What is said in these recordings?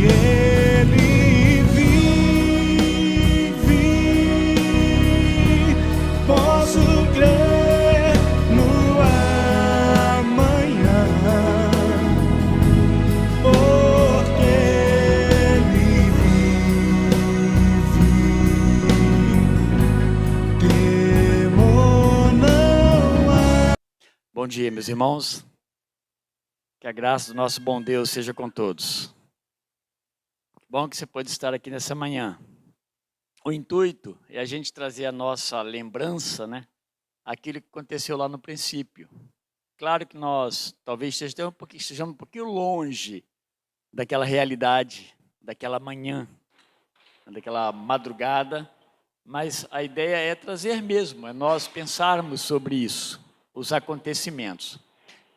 Ele vive, posso crer no amanhã, porque Ele vive. Temor não há. Bom dia, meus irmãos. Que a graça do nosso bom Deus seja com todos. Bom que você pode estar aqui nessa manhã. O intuito é a gente trazer a nossa lembrança, né? Aquilo que aconteceu lá no princípio. Claro que nós talvez estejamos um pouquinho longe daquela realidade, daquela manhã, daquela madrugada, mas a ideia é trazer mesmo, é nós pensarmos sobre isso, os acontecimentos.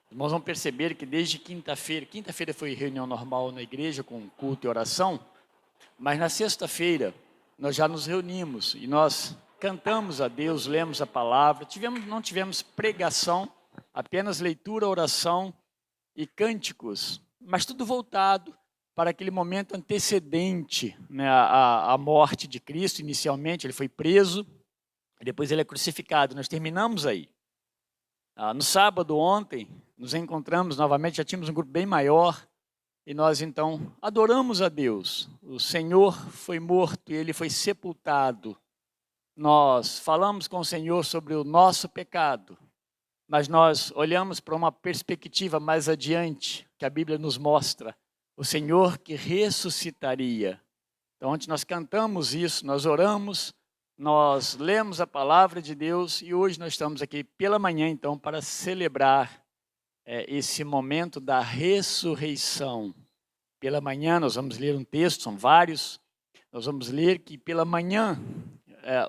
Os irmãos vão perceber que desde quinta-feira foi reunião normal na igreja com culto e oração, mas na sexta-feira nós já nos reunimos e nós cantamos a Deus, lemos a palavra, não tivemos pregação, apenas leitura, oração e cânticos, mas tudo voltado para aquele momento antecedente, né, à morte de Cristo. Inicialmente ele foi preso, depois ele é crucificado, nós terminamos aí. No sábado, ontem, nos encontramos novamente, já tínhamos um grupo bem maior, e nós então adoramos a Deus. O Senhor foi morto e Ele foi sepultado. Nós falamos com o Senhor sobre o nosso pecado, mas nós olhamos para uma perspectiva mais adiante, que a Bíblia nos mostra, o Senhor que ressuscitaria. Então, ontem nós cantamos isso, nós oramos, nós lemos a palavra de Deus e hoje nós estamos aqui pela manhã, então, para celebrar esse momento da ressurreição. Pela manhã nós vamos ler um texto, são vários, nós vamos ler que pela manhã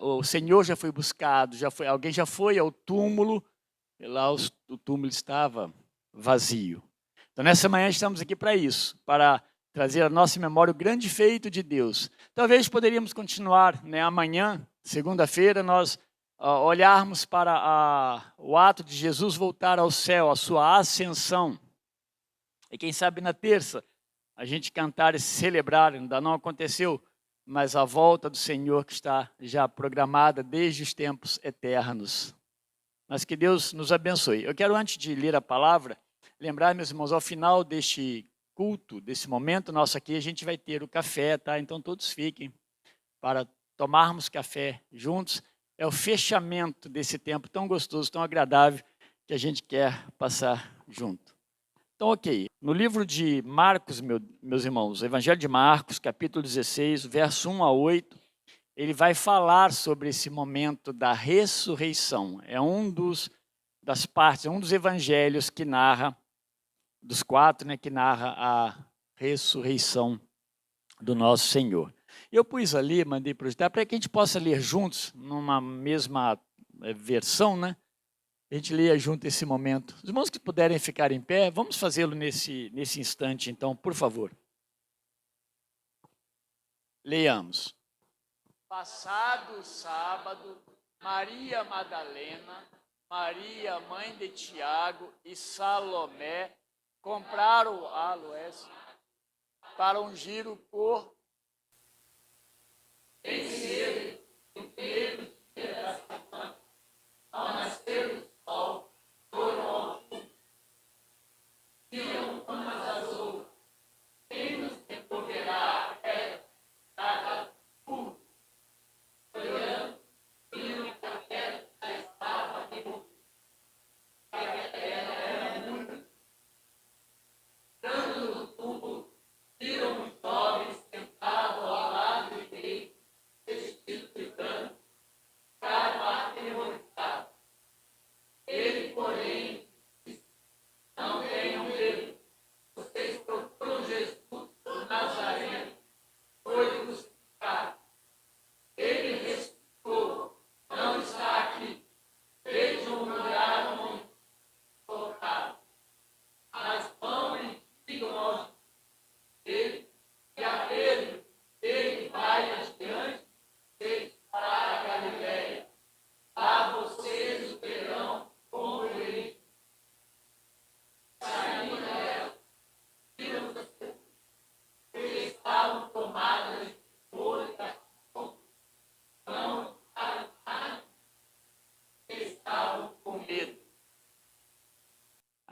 o Senhor já foi buscado, alguém já foi ao túmulo, e lá o túmulo estava vazio. Então, nessa manhã estamos aqui para isso, para trazer à nossa memória o grande feito de Deus. Talvez poderíamos continuar, né, amanhã, segunda-feira, nós olharmos para o ato de Jesus voltar ao céu, a sua ascensão. E quem sabe na terça, a gente cantar e celebrar, ainda não aconteceu, mas a volta do Senhor que está já programada desde os tempos eternos. Mas que Deus nos abençoe. Eu quero, antes de ler a palavra, lembrar, meus irmãos, ao final deste culto, desse momento nosso aqui, a gente vai ter o café, tá? Então todos fiquem para tomarmos café juntos. É o fechamento desse tempo tão gostoso, tão agradável, que a gente quer passar junto. Então, ok. No livro de Marcos, meus irmãos, o Evangelho de Marcos, capítulo 16, verso 1 a 8, ele vai falar sobre esse momento da ressurreição. É das partes, um dos evangelhos que narra, dos quatro, né, que narra a ressurreição do nosso Senhor. Eu pus ali, mandei projetar, para que a gente possa ler juntos, numa mesma versão, né? A gente leia junto esse momento. Os irmãos que puderem ficar em pé, vamos fazê-lo nesse instante, então, por favor. Leiamos. Passado o sábado, Maria Madalena, Maria, mãe de Tiago e Salomé compraram aloés para ungir o corpo. Bem cedo, no primeiro dia da semana, ao nascer do sol, foram ao túmulo. Viram umas às outras. Quem nos devolverá a pedra da sepultura? Olhando, viram que a pedra já estava removida. A pedra era única. Entrando no túmulo, viram os jovens sentados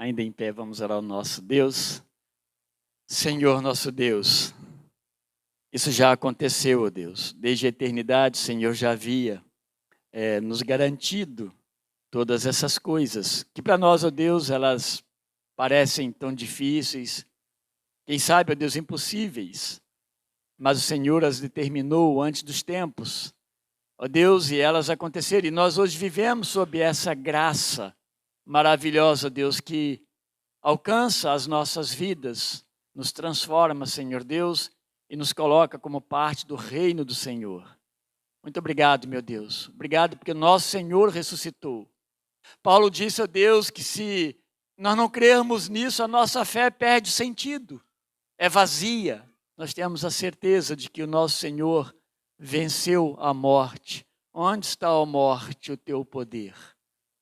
Ainda em pé, vamos orar ao nosso Deus. Senhor nosso Deus, isso já aconteceu, ó Deus. Desde a eternidade, o Senhor já havia nos garantido todas essas coisas, que para nós, ó Deus, elas parecem tão difíceis, quem sabe, ó Deus, impossíveis, mas o Senhor as determinou antes dos tempos, ó Deus, e elas aconteceram, e nós hoje vivemos sob essa graça maravilhosa, Deus, que alcança as nossas vidas, nos transforma, Senhor Deus, e nos coloca como parte do reino do Senhor. Muito obrigado, meu Deus. Obrigado porque nosso Senhor ressuscitou. Paulo disse a Deus que se nós não crermos nisso, a nossa fé perde sentido, é vazia. Nós temos a certeza de que o nosso Senhor venceu a morte. Onde está a morte, o teu poder?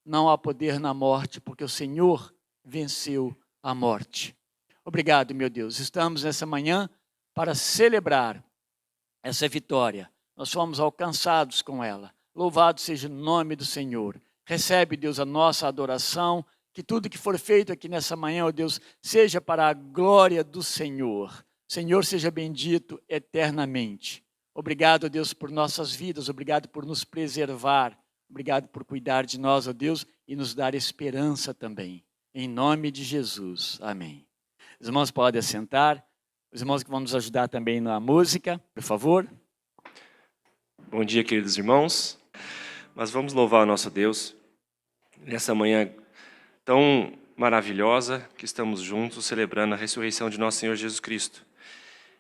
Não há poder na morte, porque o Senhor venceu a morte. Obrigado, meu Deus. Estamos nessa manhã para celebrar essa vitória. Nós fomos alcançados com ela. Louvado seja o nome do Senhor. Recebe, Deus, a nossa adoração. Que tudo que for feito aqui nessa manhã, ó Deus, seja para a glória do Senhor. Senhor, seja bendito eternamente. Obrigado, ó Deus, por nossas vidas. Obrigado por nos preservar. Obrigado por cuidar de nós, ó Deus, e nos dar esperança também. Em nome de Jesus. Amém. Os irmãos podem assentar. Os irmãos que vão nos ajudar também na música, por favor. Bom dia, queridos irmãos. Mas vamos louvar o nosso Deus nessa manhã tão maravilhosa que estamos juntos celebrando a ressurreição de nosso Senhor Jesus Cristo.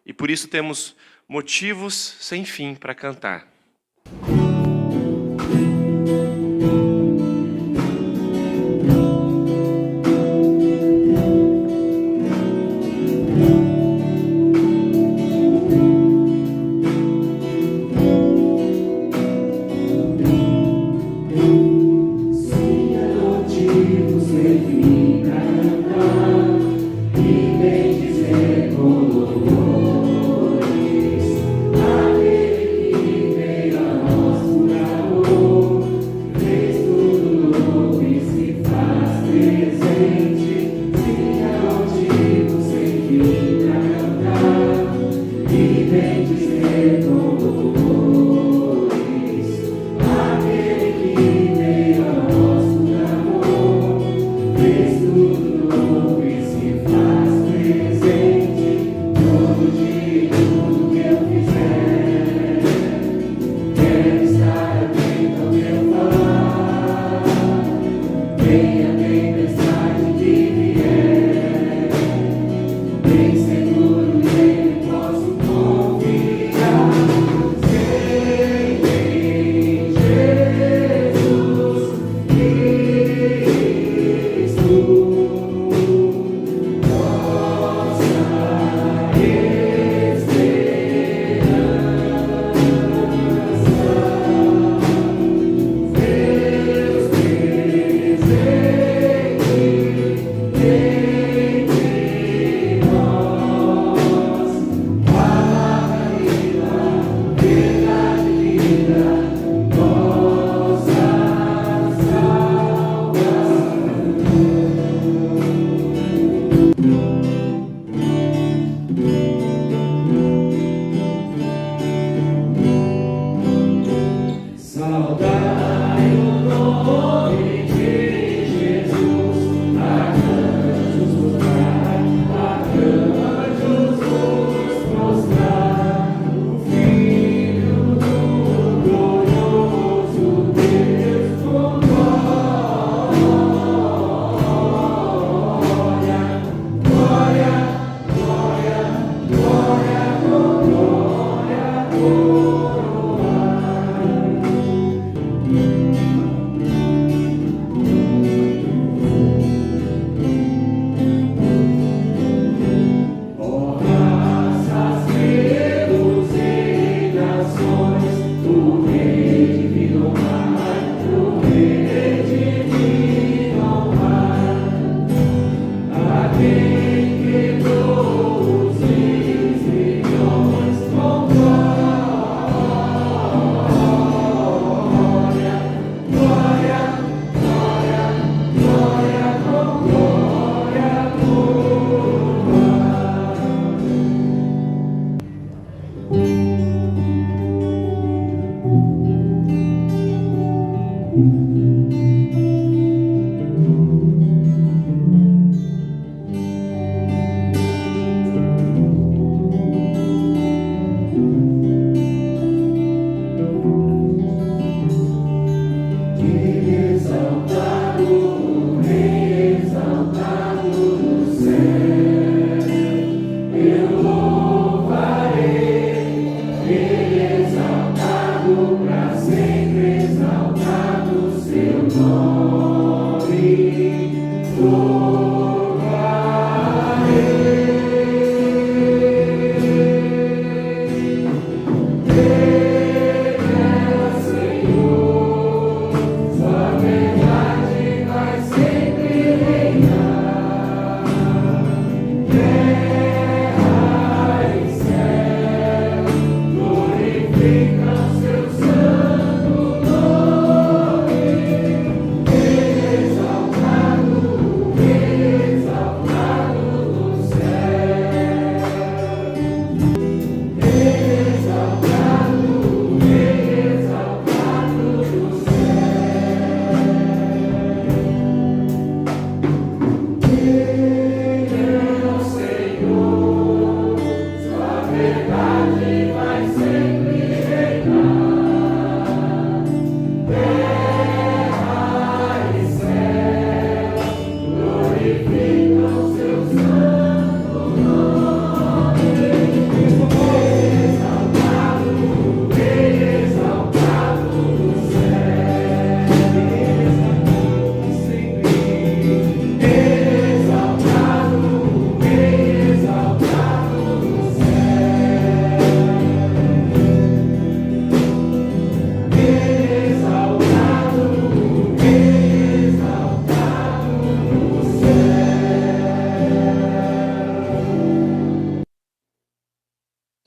E por isso temos motivos sem fim para cantar. Dizer com louvores, aquele que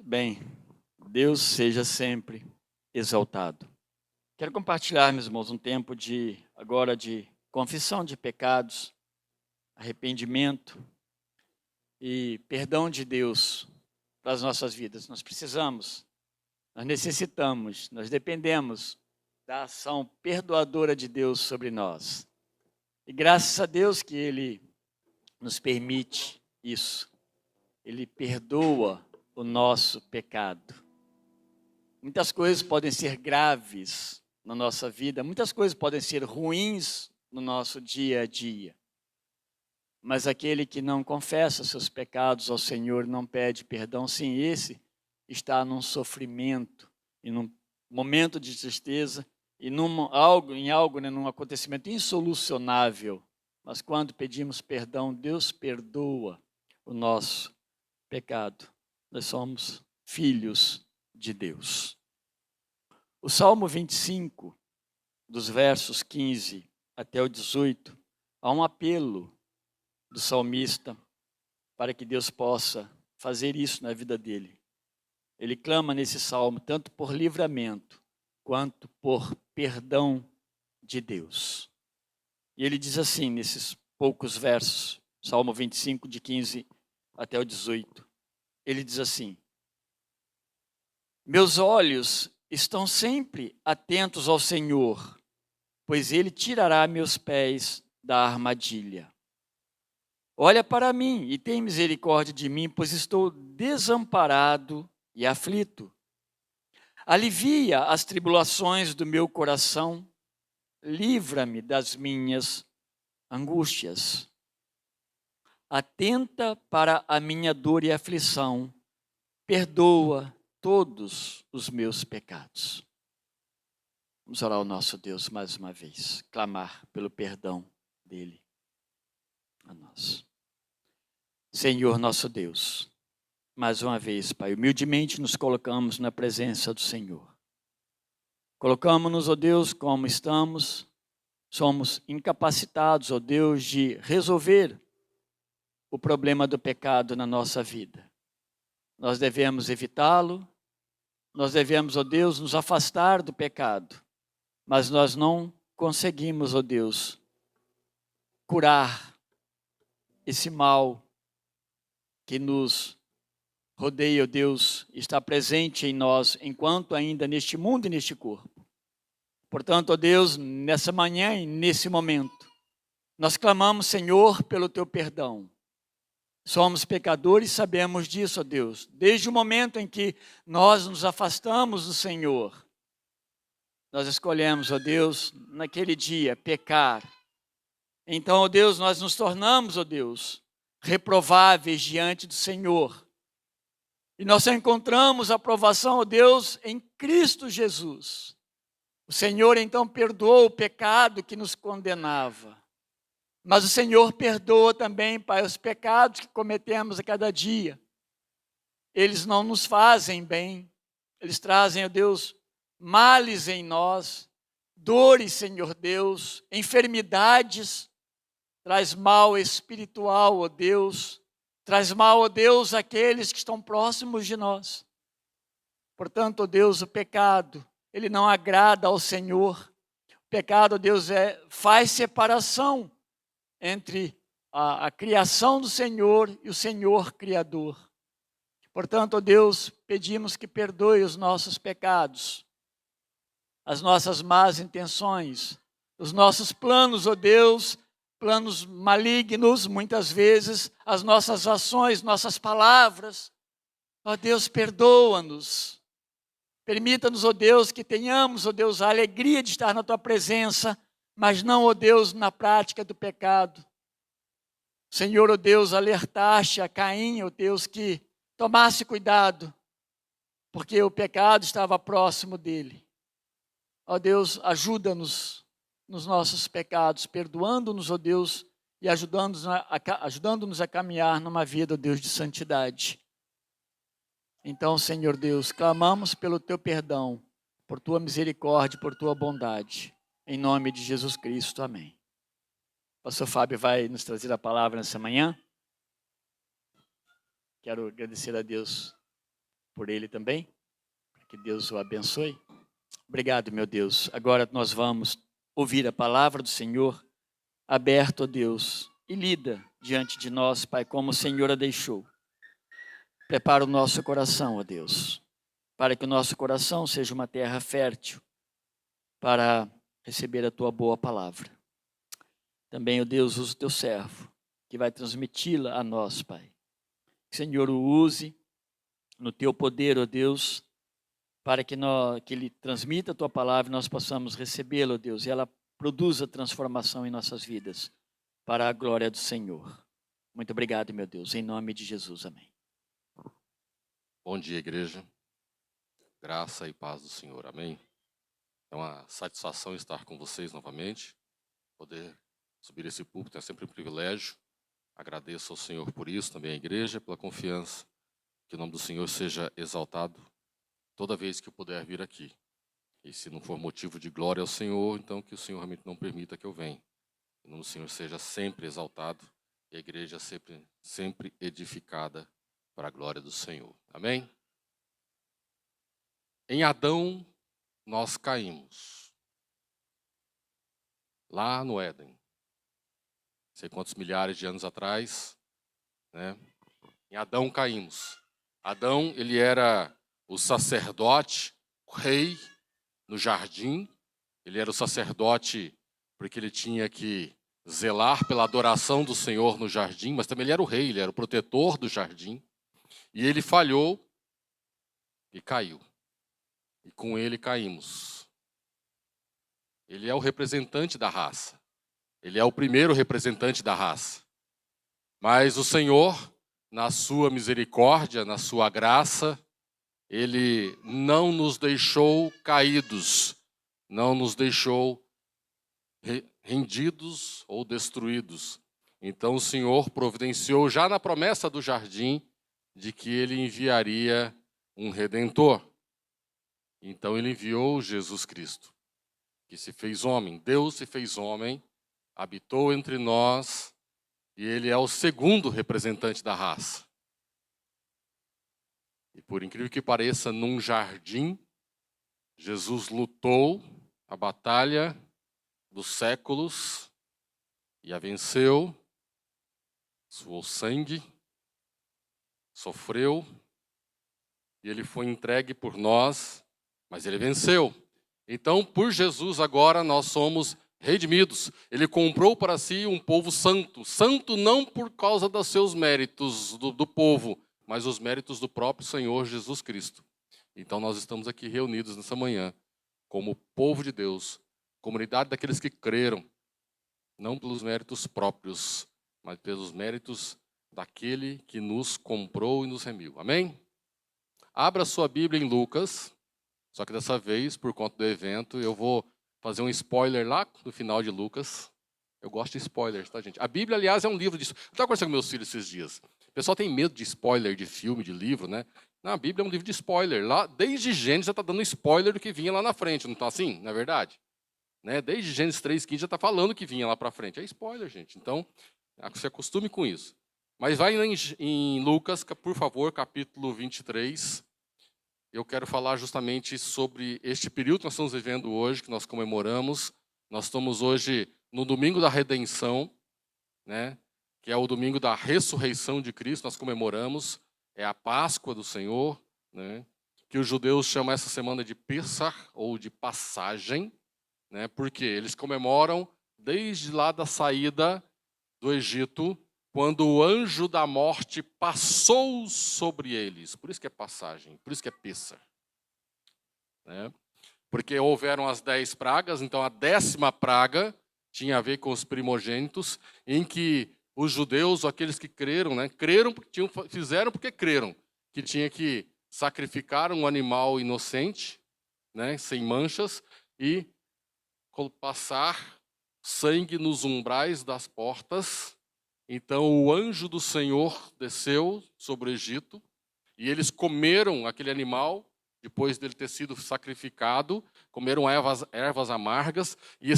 Bem, Deus seja sempre exaltado. Quero compartilhar, meus irmãos, um tempo agora de confissão de pecados, arrependimento e perdão de Deus para as nossas vidas. Nós precisamos, nós necessitamos, nós dependemos da ação perdoadora de Deus sobre nós. E graças a Deus que Ele nos permite isso. Ele perdoa o nosso pecado. Muitas coisas podem ser graves na nossa vida, muitas coisas podem ser ruins no nosso dia a dia. Mas aquele que não confessa seus pecados ao Senhor, não pede perdão, sim, esse está num sofrimento, e num momento de tristeza, e num acontecimento insolucionável. Mas quando pedimos perdão, Deus perdoa o nosso pecado. Nós somos filhos de Deus. O Salmo 25, dos versos 15 até o 18, há um apelo do salmista para que Deus possa fazer isso na vida dele. Ele clama nesse salmo tanto por livramento quanto por perdão de Deus. E ele diz assim, nesses poucos versos, Salmo 25, de 15 até o 18, ele diz assim: meus olhos estão sempre atentos ao Senhor, pois Ele tirará meus pés da armadilha. Olha para mim e tem misericórdia de mim, pois estou desamparado e aflito. Alivia as tribulações do meu coração, livra-me das minhas angústias. Atenta para a minha dor e aflição, perdoa todos os meus pecados. Vamos orar ao nosso Deus mais uma vez, clamar pelo perdão dele a nós. Senhor nosso Deus, mais uma vez, Pai, humildemente nos colocamos na presença do Senhor. Colocamos-nos, ó Deus, como estamos, somos incapacitados, ó Deus, de resolver o problema do pecado na nossa vida. Nós devemos evitá-lo, nós devemos, ó Deus, nos afastar do pecado, mas nós não conseguimos, ó Deus, curar esse mal que nos rodeia, ó Deus, está presente em nós, enquanto ainda neste mundo e neste corpo. Portanto, ó Deus, nessa manhã e nesse momento, nós clamamos, Senhor, pelo teu perdão. Somos pecadores, sabemos disso, ó Deus. Desde o momento em que nós nos afastamos do Senhor, nós escolhemos, ó Deus, naquele dia, pecar. Então, ó Deus, nós nos tornamos, ó Deus, reprováveis diante do Senhor. E nós só encontramos aprovação, ó Deus, em Cristo Jesus. O Senhor, então, perdoou o pecado que nos condenava. Mas o Senhor perdoa também, Pai, os pecados que cometemos a cada dia. Eles não nos fazem bem. Eles trazem, ó Deus, males em nós, dores, Senhor Deus, enfermidades. Traz mal espiritual, ó Deus. Traz mal, ó Deus, àqueles que estão próximos de nós. Portanto, ó Deus, o pecado, ele não agrada ao Senhor. O pecado, ó Deus, faz separação entre a criação do Senhor e o Senhor Criador. Portanto, ó Deus, pedimos que perdoe os nossos pecados, as nossas más intenções, os nossos planos, ó Deus, planos malignos, muitas vezes, as nossas ações, nossas palavras. Ó Deus, perdoa-nos. Permita-nos, ó Deus, que tenhamos, ó Deus, a alegria de estar na tua presença, mas não, ó Deus, na prática do pecado. Senhor, ó Deus, alertaste a Caim, ó Deus, que tomasse cuidado, porque o pecado estava próximo dele. Ó Deus, ajuda-nos nos nossos pecados, perdoando-nos, ó Deus, e ajudando-nos a caminhar numa vida, ó Deus, de santidade. Então, Senhor Deus, clamamos pelo teu perdão, por tua misericórdia, por tua bondade. Em nome de Jesus Cristo, amém. O pastor Fábio vai nos trazer a palavra nessa manhã. Quero agradecer a Deus por ele também, que Deus o abençoe. Obrigado, meu Deus. Agora nós vamos ouvir a palavra do Senhor, aberto a Deus, e lida diante de nós, Pai, como o Senhor a deixou. Prepara o nosso coração, ó Deus, para que o nosso coração seja uma terra fértil para receber a tua boa palavra. Também, ó Deus, usa o teu servo, que vai transmiti-la a nós, Pai. Que o Senhor o use no teu poder, ó Deus, para que ele transmita a tua palavra e nós possamos recebê-la, ó Deus, e ela produza transformação em nossas vidas, para a glória do Senhor. Muito obrigado, meu Deus, em nome de Jesus, amém. Bom dia, igreja. Graça e paz do Senhor, amém. É uma satisfação estar com vocês novamente, poder subir esse púlpito é sempre um privilégio. Agradeço ao Senhor por isso, também à igreja, pela confiança. Que o nome do Senhor seja exaltado toda vez que eu puder vir aqui. E se não for motivo de glória ao Senhor, então que o Senhor realmente não permita que eu venha. Que o nome do Senhor seja sempre exaltado e a igreja sempre edificada para a glória do Senhor. Amém? Em Adão, nós caímos. Lá no Éden. Não sei quantos milhares de anos atrás, né? Em Adão caímos. Adão, ele era o sacerdote, o rei no jardim. Ele era o sacerdote porque ele tinha que zelar pela adoração do Senhor no jardim, mas também ele era o rei, ele era o protetor do jardim. E ele falhou e caiu. E com ele caímos. Ele é o representante da raça. Ele é o primeiro representante da raça. Mas o Senhor, na sua misericórdia, na sua graça, Ele não nos deixou caídos, não nos deixou rendidos ou destruídos. Então o Senhor providenciou já na promessa do jardim de que Ele enviaria um Redentor. Então Ele enviou Jesus Cristo, que se fez homem. Deus se fez homem, habitou entre nós e Ele é o segundo representante da raça. E por incrível que pareça, num jardim, Jesus lutou a batalha dos séculos e a venceu, suou sangue, sofreu, e Ele foi entregue por nós, mas Ele venceu. Então, por Jesus agora nós somos redimidos. Ele comprou para si um povo santo. Santo não por causa dos seus méritos do povo, mas os méritos do próprio Senhor Jesus Cristo. Então nós estamos aqui reunidos nessa manhã, como povo de Deus, comunidade daqueles que creram, não pelos méritos próprios, mas pelos méritos daquele que nos comprou e nos remiu. Amém? Abra sua Bíblia em Lucas, só que dessa vez, por conta do evento, eu vou fazer um spoiler lá no final de Lucas. Eu gosto de spoilers, tá, gente? A Bíblia, aliás, é um livro disso. Eu estava conversando com meus filhos esses dias. O pessoal tem medo de spoiler de filme, de livro, né? Não, a Bíblia é um livro de spoiler. Lá, desde Gênesis já está dando spoiler do que vinha lá na frente, não está assim? Não é verdade? Né? Desde Gênesis 3,15 já está falando o que vinha lá para frente. É spoiler, gente. Então, se acostume com isso. Mas vai em Lucas, por favor, capítulo 23. Eu quero falar justamente sobre este período que nós estamos vivendo hoje, que nós comemoramos. Nós estamos hoje no domingo da redenção, né? Que é o domingo da ressurreição de Cristo, nós comemoramos. É a Páscoa do Senhor, né? Que os judeus chamam essa semana de Pessah, ou de passagem, né? Porque eles comemoram desde lá da saída do Egito, quando o anjo da morte passou sobre eles. Por isso que é passagem, por isso que é Pêssar. Né? Porque houveram as 10 pragas, então a 10ª praga tinha a ver com os primogênitos, em que os judeus, aqueles que creram, né, fizeram porque creram, que tinha que sacrificar um animal inocente, né, sem manchas, e passar sangue nos umbrais das portas. Então o anjo do Senhor desceu sobre o Egito, e eles comeram aquele animal, depois dele ter sido sacrificado, comeram ervas amargas, e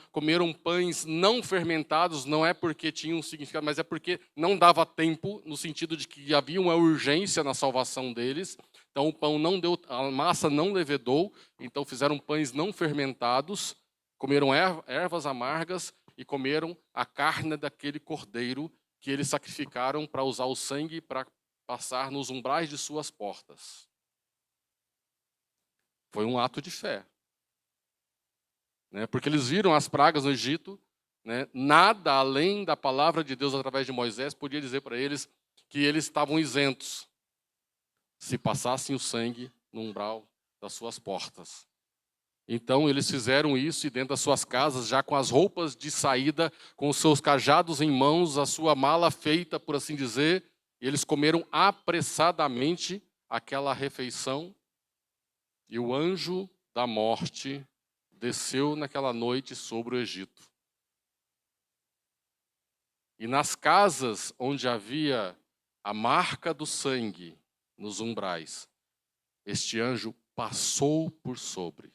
comeram pães não fermentados, não é porque tinham um significado, mas é porque não dava tempo, no sentido de que havia uma urgência na salvação deles. Então o pão não deu, a massa não levedou, então fizeram pães não fermentados, comeram ervas amargas e comeram a carne daquele cordeiro que eles sacrificaram para usar o sangue para passar nos umbrais de suas portas. Foi um ato de fé. Né? Porque eles viram as pragas no Egito, né? Nada além da palavra de Deus através de Moisés podia dizer para eles que eles estavam isentos se passassem o sangue no umbral das suas portas. Então eles fizeram isso, e dentro das suas casas, já com as roupas de saída, com os seus cajados em mãos, a sua mala feita, por assim dizer, e eles comeram apressadamente aquela refeição. E o anjo da morte desceu naquela noite sobre o Egito. E nas casas onde havia a marca do sangue nos umbrais, este anjo passou por sobre.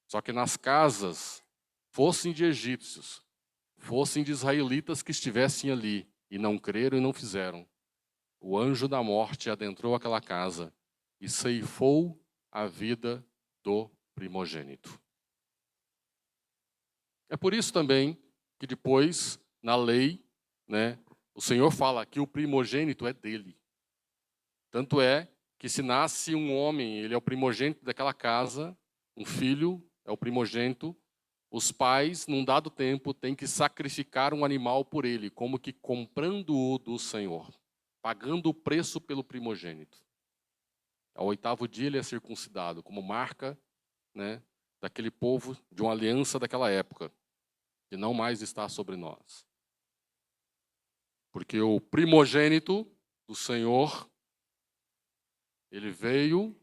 Só que nas casas, fossem de egípcios, fossem de israelitas que estivessem ali e não creram e não fizeram, o anjo da morte adentrou aquela casa e ceifou a vida do primogênito. É por isso também que depois, na lei, né, o Senhor fala que o primogênito é dele. Tanto é que se nasce um homem, ele é o primogênito daquela casa, um filho é o primogênito, os pais, num dado tempo, têm que sacrificar um animal por ele, como que comprando-o do Senhor, pagando o preço pelo primogênito. Ao 8º dia ele é circuncidado, como marca, né, daquele povo, de uma aliança daquela época, que não mais está sobre nós. Porque o primogênito do Senhor, ele veio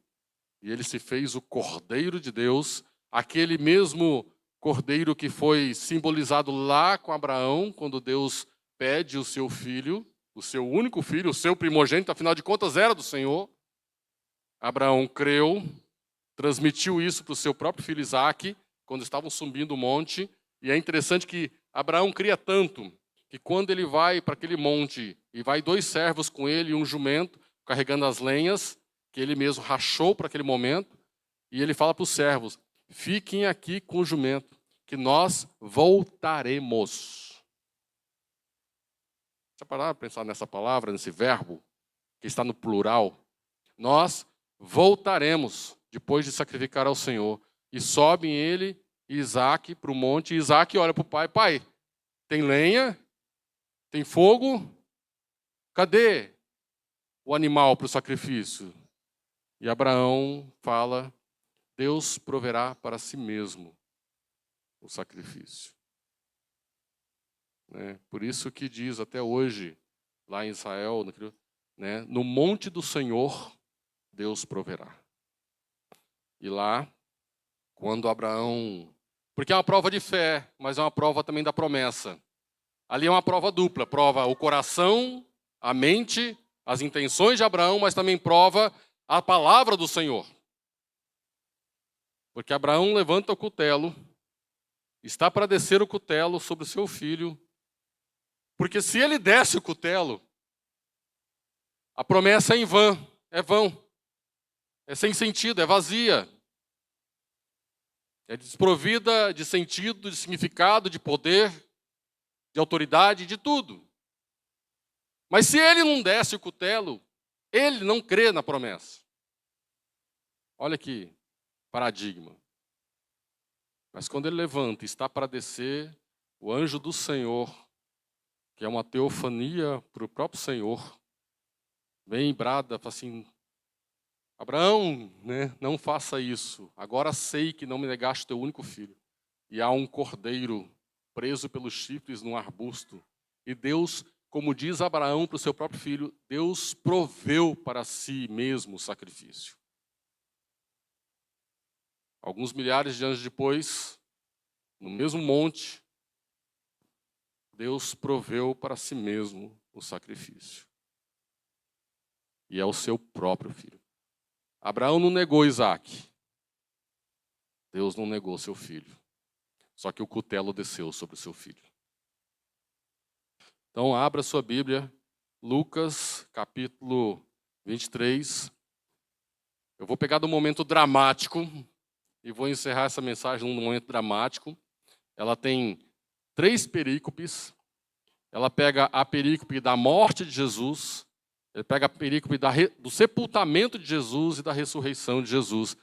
e ele se fez o Cordeiro de Deus, aquele mesmo Cordeiro que foi simbolizado lá com Abraão, quando Deus pede o seu filho, o seu único filho, o seu primogênito, afinal de contas era do Senhor. Abraão creu, transmitiu isso para o seu próprio filho Isaque, quando estavam subindo o monte. E é interessante que Abraão cria tanto, que quando ele vai para aquele monte, e vai 2 servos com ele e um jumento, carregando as lenhas, que ele mesmo rachou para aquele momento, e ele fala para os servos: fiquem aqui com o jumento, que nós voltaremos. Você parar para pensar nessa palavra, nesse verbo, que está no plural? Nós voltaremos, depois de sacrificar ao Senhor. E sobem ele e Isaque para o monte, e Isaque olha para o pai: pai, tem lenha? Tem fogo? Cadê o animal para o sacrifício? E Abraão fala: Deus proverá para si mesmo o sacrifício. Né? Por isso que diz até hoje, lá em Israel, né, no monte do Senhor, Deus proverá. E lá, quando Abraão... Porque é uma prova de fé, mas é uma prova também da promessa. Ali é uma prova dupla. Prova o coração, a mente, as intenções de Abraão, mas também prova a palavra do Senhor. Porque Abraão levanta o cutelo, está para descer o cutelo sobre o seu filho. Porque se ele desce o cutelo, a promessa é em vão, é vão. É sem sentido, é vazia. É desprovida de sentido, de significado, de poder, de autoridade, de tudo. Mas se ele não desce o cutelo, ele não crê na promessa. Olha que paradigma. Mas quando ele levanta e está para descer, o anjo do Senhor, que é uma teofania para o próprio Senhor, vem e brada, fala assim: Abraão, né, não faça isso. Agora sei que não me negaste teu único filho. E há um cordeiro preso pelos chifres num arbusto. E Deus, como diz Abraão para o seu próprio filho, Deus proveu para si mesmo o sacrifício. Alguns milhares de anos depois, no mesmo monte, Deus proveu para si mesmo o sacrifício. E é o seu próprio filho. Abraão não negou Isaac. Deus não negou seu filho. Só que o cutelo desceu sobre o seu filho. Então, abra sua Bíblia, Lucas, capítulo 23. Eu vou pegar do momento dramático e vou encerrar essa mensagem num momento dramático. Ela tem 3 perícopes. Ela pega a perícope da morte de Jesus, ele pega a perícope do sepultamento de Jesus e da ressurreição de Jesus.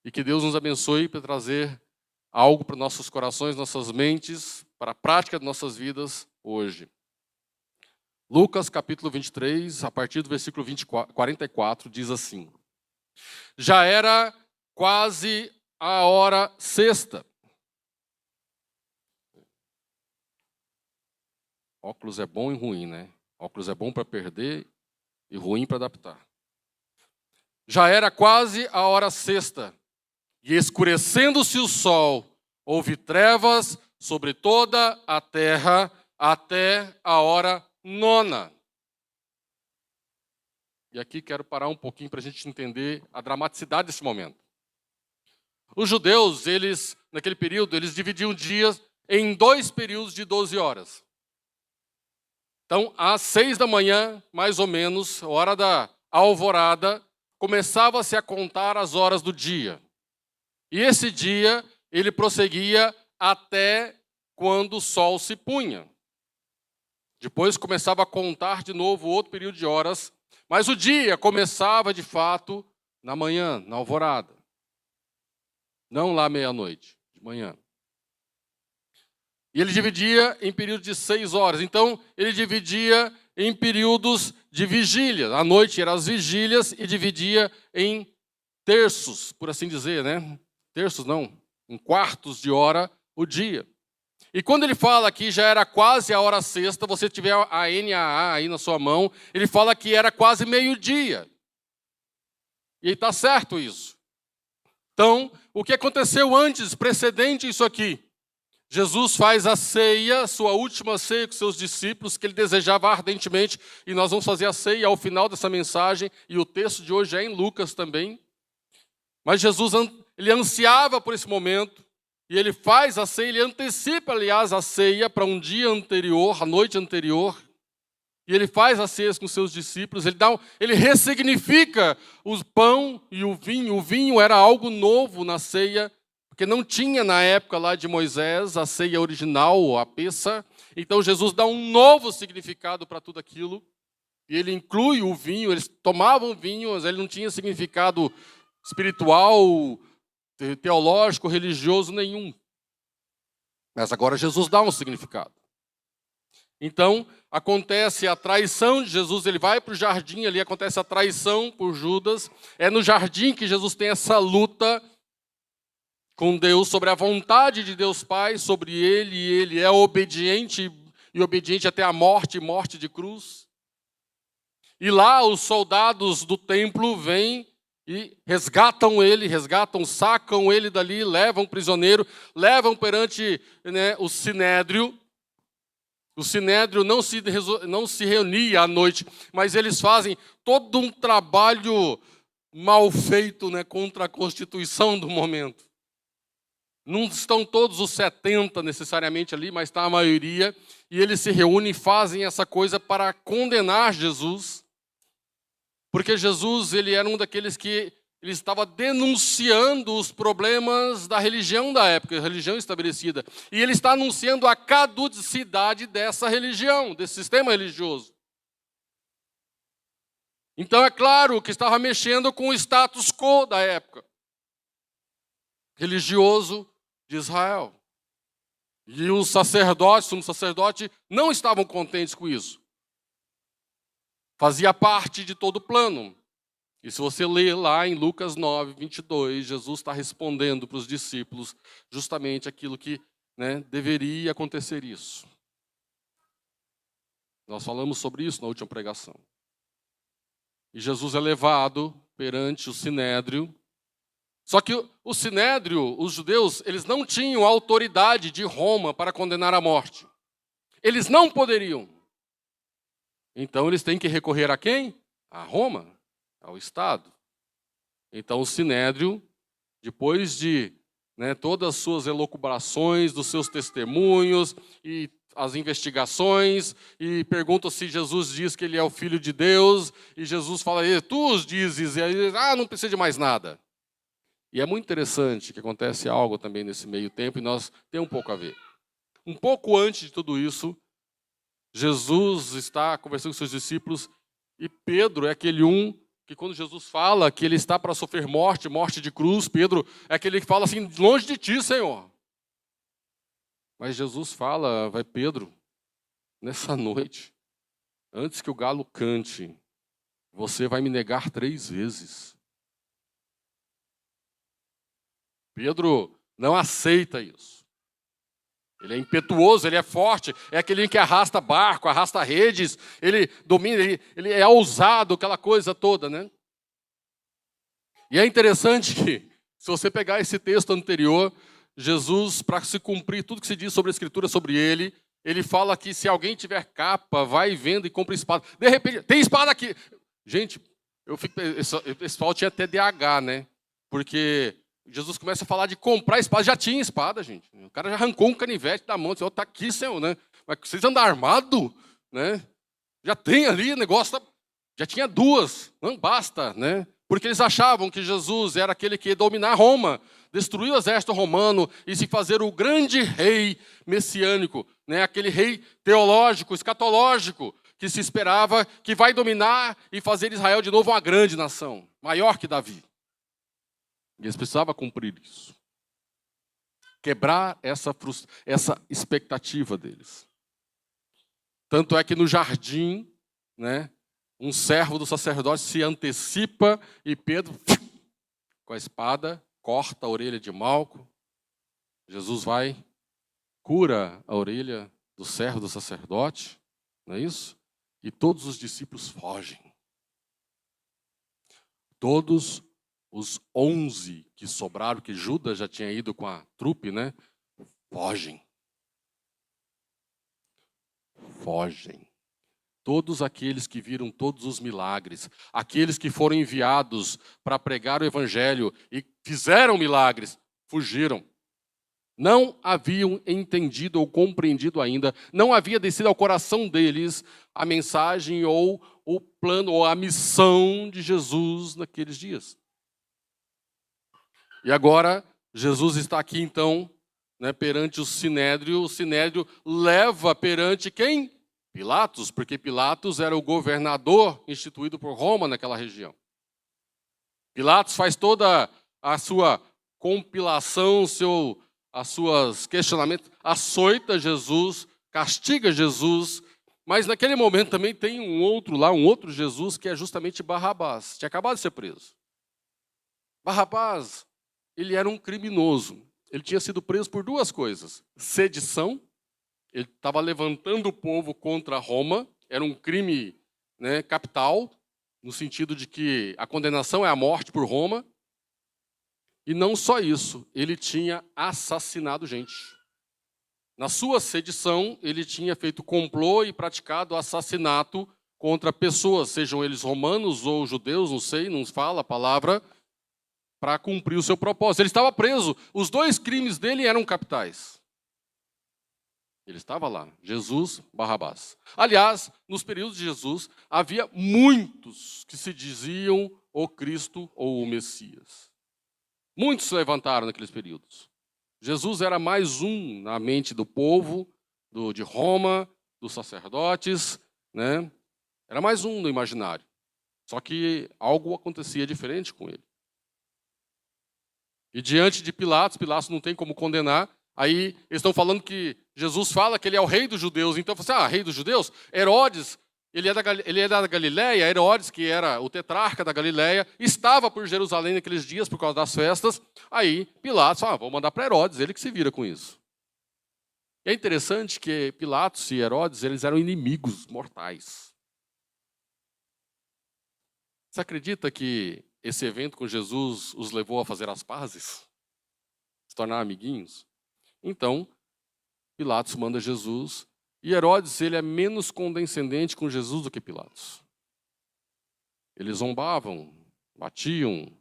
E que Deus nos abençoe para trazer algo para nossos corações, nossas mentes, para a prática de nossas vidas hoje. Lucas capítulo 23, a partir do versículo 44, diz assim: Já era quase a hora sexta. Óculos é bom e ruim, né? Óculos é bom para perder e ruim para adaptar. Já era quase a hora sexta, e escurecendo-se o sol, houve trevas sobre toda a terra até a hora 9. E aqui quero parar um pouquinho para a gente entender a dramaticidade desse momento. Os judeus, naquele período, eles dividiam dias em 2 períodos de 12 horas. Então, às 6 da manhã, mais ou menos, hora da alvorada, começava-se a contar as horas do dia. E esse dia, ele prosseguia até quando o sol se punha. Depois começava a contar de novo outro período de horas, mas o dia começava, de fato, na manhã, na alvorada. Não lá meia-noite, de manhã. E ele dividia em períodos de 6 horas. Então, ele dividia em períodos de vigília. À noite eram as vigílias e dividia em terços, por assim dizer, né? Terços não, em quartos de hora o dia. E quando ele fala que já era quase a hora sexta, você tiver a NAA aí na sua mão, ele fala que era quase meio-dia. E está certo isso. Então, o que aconteceu antes, precedente isso aqui? Jesus faz a ceia, sua última ceia com seus discípulos, que ele desejava ardentemente, e nós vamos fazer a ceia ao final dessa mensagem, e o texto de hoje é em Lucas também. Mas Jesus, ele ansiava por esse momento, e ele faz a ceia, ele antecipa, aliás, a ceia para um dia anterior, a noite anterior, e ele faz a ceia com seus discípulos, ele ressignifica o pão e o vinho. O vinho era algo novo na ceia, porque não tinha na época lá de Moisés a ceia original, a peça. Então Jesus dá um novo significado para tudo aquilo. E ele inclui o vinho, eles tomavam vinho, mas ele não tinha significado espiritual, teológico, religioso nenhum. Mas agora Jesus dá um significado. Então, acontece a traição de Jesus, ele vai para o jardim ali, acontece a traição por Judas. É no jardim que Jesus tem essa luta com Deus, sobre a vontade de Deus Pai, sobre ele, e ele é obediente, e obediente até a morte, morte de cruz. E lá os soldados do templo vêm e sacam ele dali, levam prisioneiro, levam perante, né, o Sinédrio. O Sinédrio não se reunia à noite, mas eles fazem todo um trabalho mal feito, né, contra a Constituição do momento. Não estão todos os 70 necessariamente ali, mas está a maioria, e eles se reúnem e fazem essa coisa para condenar Jesus, porque Jesus, ele era um daqueles que ele estava denunciando os problemas da religião da época, a religião estabelecida, e ele está anunciando a caducidade dessa religião, desse sistema religioso. Então é claro que estava mexendo com o status quo da época religioso de Israel. E os sacerdotes, o sumo sacerdote, não estavam contentes com isso. Fazia parte de todo o plano. E se você ler lá em Lucas 9, 22, Jesus está respondendo para os discípulos justamente aquilo que, deveria acontecer isso. Nós falamos sobre isso na última pregação. E Jesus é levado perante o Sinédrio. Só que o Sinédrio, os judeus, eles não tinham autoridade de Roma para condenar à morte. Eles não poderiam. Então eles têm que recorrer a quem? A Roma, ao Estado. Então o Sinédrio, depois de todas as suas elucubrações, dos seus testemunhos e as investigações, e perguntam se Jesus diz que ele é o Filho de Deus, e Jesus fala, tu os dizes, e aí eles, não precisa de mais nada. E é muito interessante que acontece algo também nesse meio tempo, e nós temos um pouco a ver. Um pouco antes de tudo isso, Jesus está conversando com seus discípulos, e Pedro é aquele que quando Jesus fala que ele está para sofrer morte de cruz, Pedro é aquele que fala assim, longe de ti, Senhor. Mas Jesus fala, vai Pedro, nessa noite, antes que o galo cante, você vai me negar 3 vezes. Pedro não aceita isso. Ele é impetuoso, ele é forte, é aquele que arrasta barco, arrasta redes, ele domina, ele é ousado, aquela coisa toda, E é interessante que, se você pegar esse texto anterior, Jesus, para se cumprir tudo que se diz sobre a Escritura sobre ele fala que se alguém tiver capa, vai vendo e compra espada. De repente, tem espada aqui. Gente, esse pessoal tinha até DH, Porque Jesus começa a falar de comprar espada, já tinha espada, gente. O cara já arrancou um canivete da mão, disse, está aqui, Senhor, Mas vocês andam armados, Já tem ali o negócio, já tinha 2, não basta, Porque eles achavam que Jesus era aquele que ia dominar Roma, destruir o exército romano e se fazer o grande rei messiânico, aquele rei teológico, escatológico, que se esperava que vai dominar e fazer Israel de novo uma grande nação, maior que Davi. E eles precisavam cumprir isso. Quebrar essa expectativa deles. Tanto é que no jardim, um servo do sacerdote se antecipa e Pedro, com a espada, corta a orelha de Malco. Jesus vai, cura a orelha do servo do sacerdote, não é isso? E todos os discípulos fogem. Todos os 11 que sobraram, que Judas já tinha ido com a trupe, fogem. Fogem. Todos aqueles que viram todos os milagres, aqueles que foram enviados para pregar o Evangelho e fizeram milagres, fugiram. Não haviam entendido ou compreendido ainda, não havia descido ao coração deles a mensagem ou o plano ou a missão de Jesus naqueles dias. E agora, Jesus está aqui então, perante o Sinédrio leva perante quem? Pilatos, porque Pilatos era o governador instituído por Roma naquela região. Pilatos faz toda a sua compilação, as suas questionamentos, açoita Jesus, castiga Jesus, mas naquele momento também tem um outro Jesus que é justamente Barrabás, tinha acabado de ser preso. Barrabás, ele era um criminoso, ele tinha sido preso por 2 coisas, sedição, ele estava levantando o povo contra Roma, era um crime capital, no sentido de que a condenação é a morte por Roma. E não só isso, ele tinha assassinado gente. Na sua sedição, ele tinha feito complô e praticado assassinato contra pessoas, sejam eles romanos ou judeus, não sei, não fala a palavra, para cumprir o seu propósito. Ele estava preso, os 2 crimes dele eram capitais. Ele estava lá, Jesus, Barrabás. Aliás, nos períodos de Jesus, havia muitos que se diziam o Cristo ou o Messias. Muitos se levantaram naqueles períodos. Jesus era mais um na mente do povo, de Roma, dos sacerdotes, Era mais um no imaginário. Só que algo acontecia diferente com ele. E diante de Pilatos, Pilatos não tem como condenar, Aí eles estão falando que Jesus fala que ele é o rei dos judeus. Então, você, rei dos judeus? Herodes, ele é da Galileia. Herodes, que era o tetrarca da Galileia, estava por Jerusalém naqueles dias por causa das festas. Aí Pilatos fala, vou mandar para Herodes, ele que se vira com isso. E é interessante que Pilatos e Herodes, eles eram inimigos mortais. Você acredita que esse evento com Jesus os levou a fazer as pazes? Se tornar amiguinhos? Então, Pilatos manda Jesus, e Herodes ele é menos condescendente com Jesus do que Pilatos. Eles zombavam, batiam,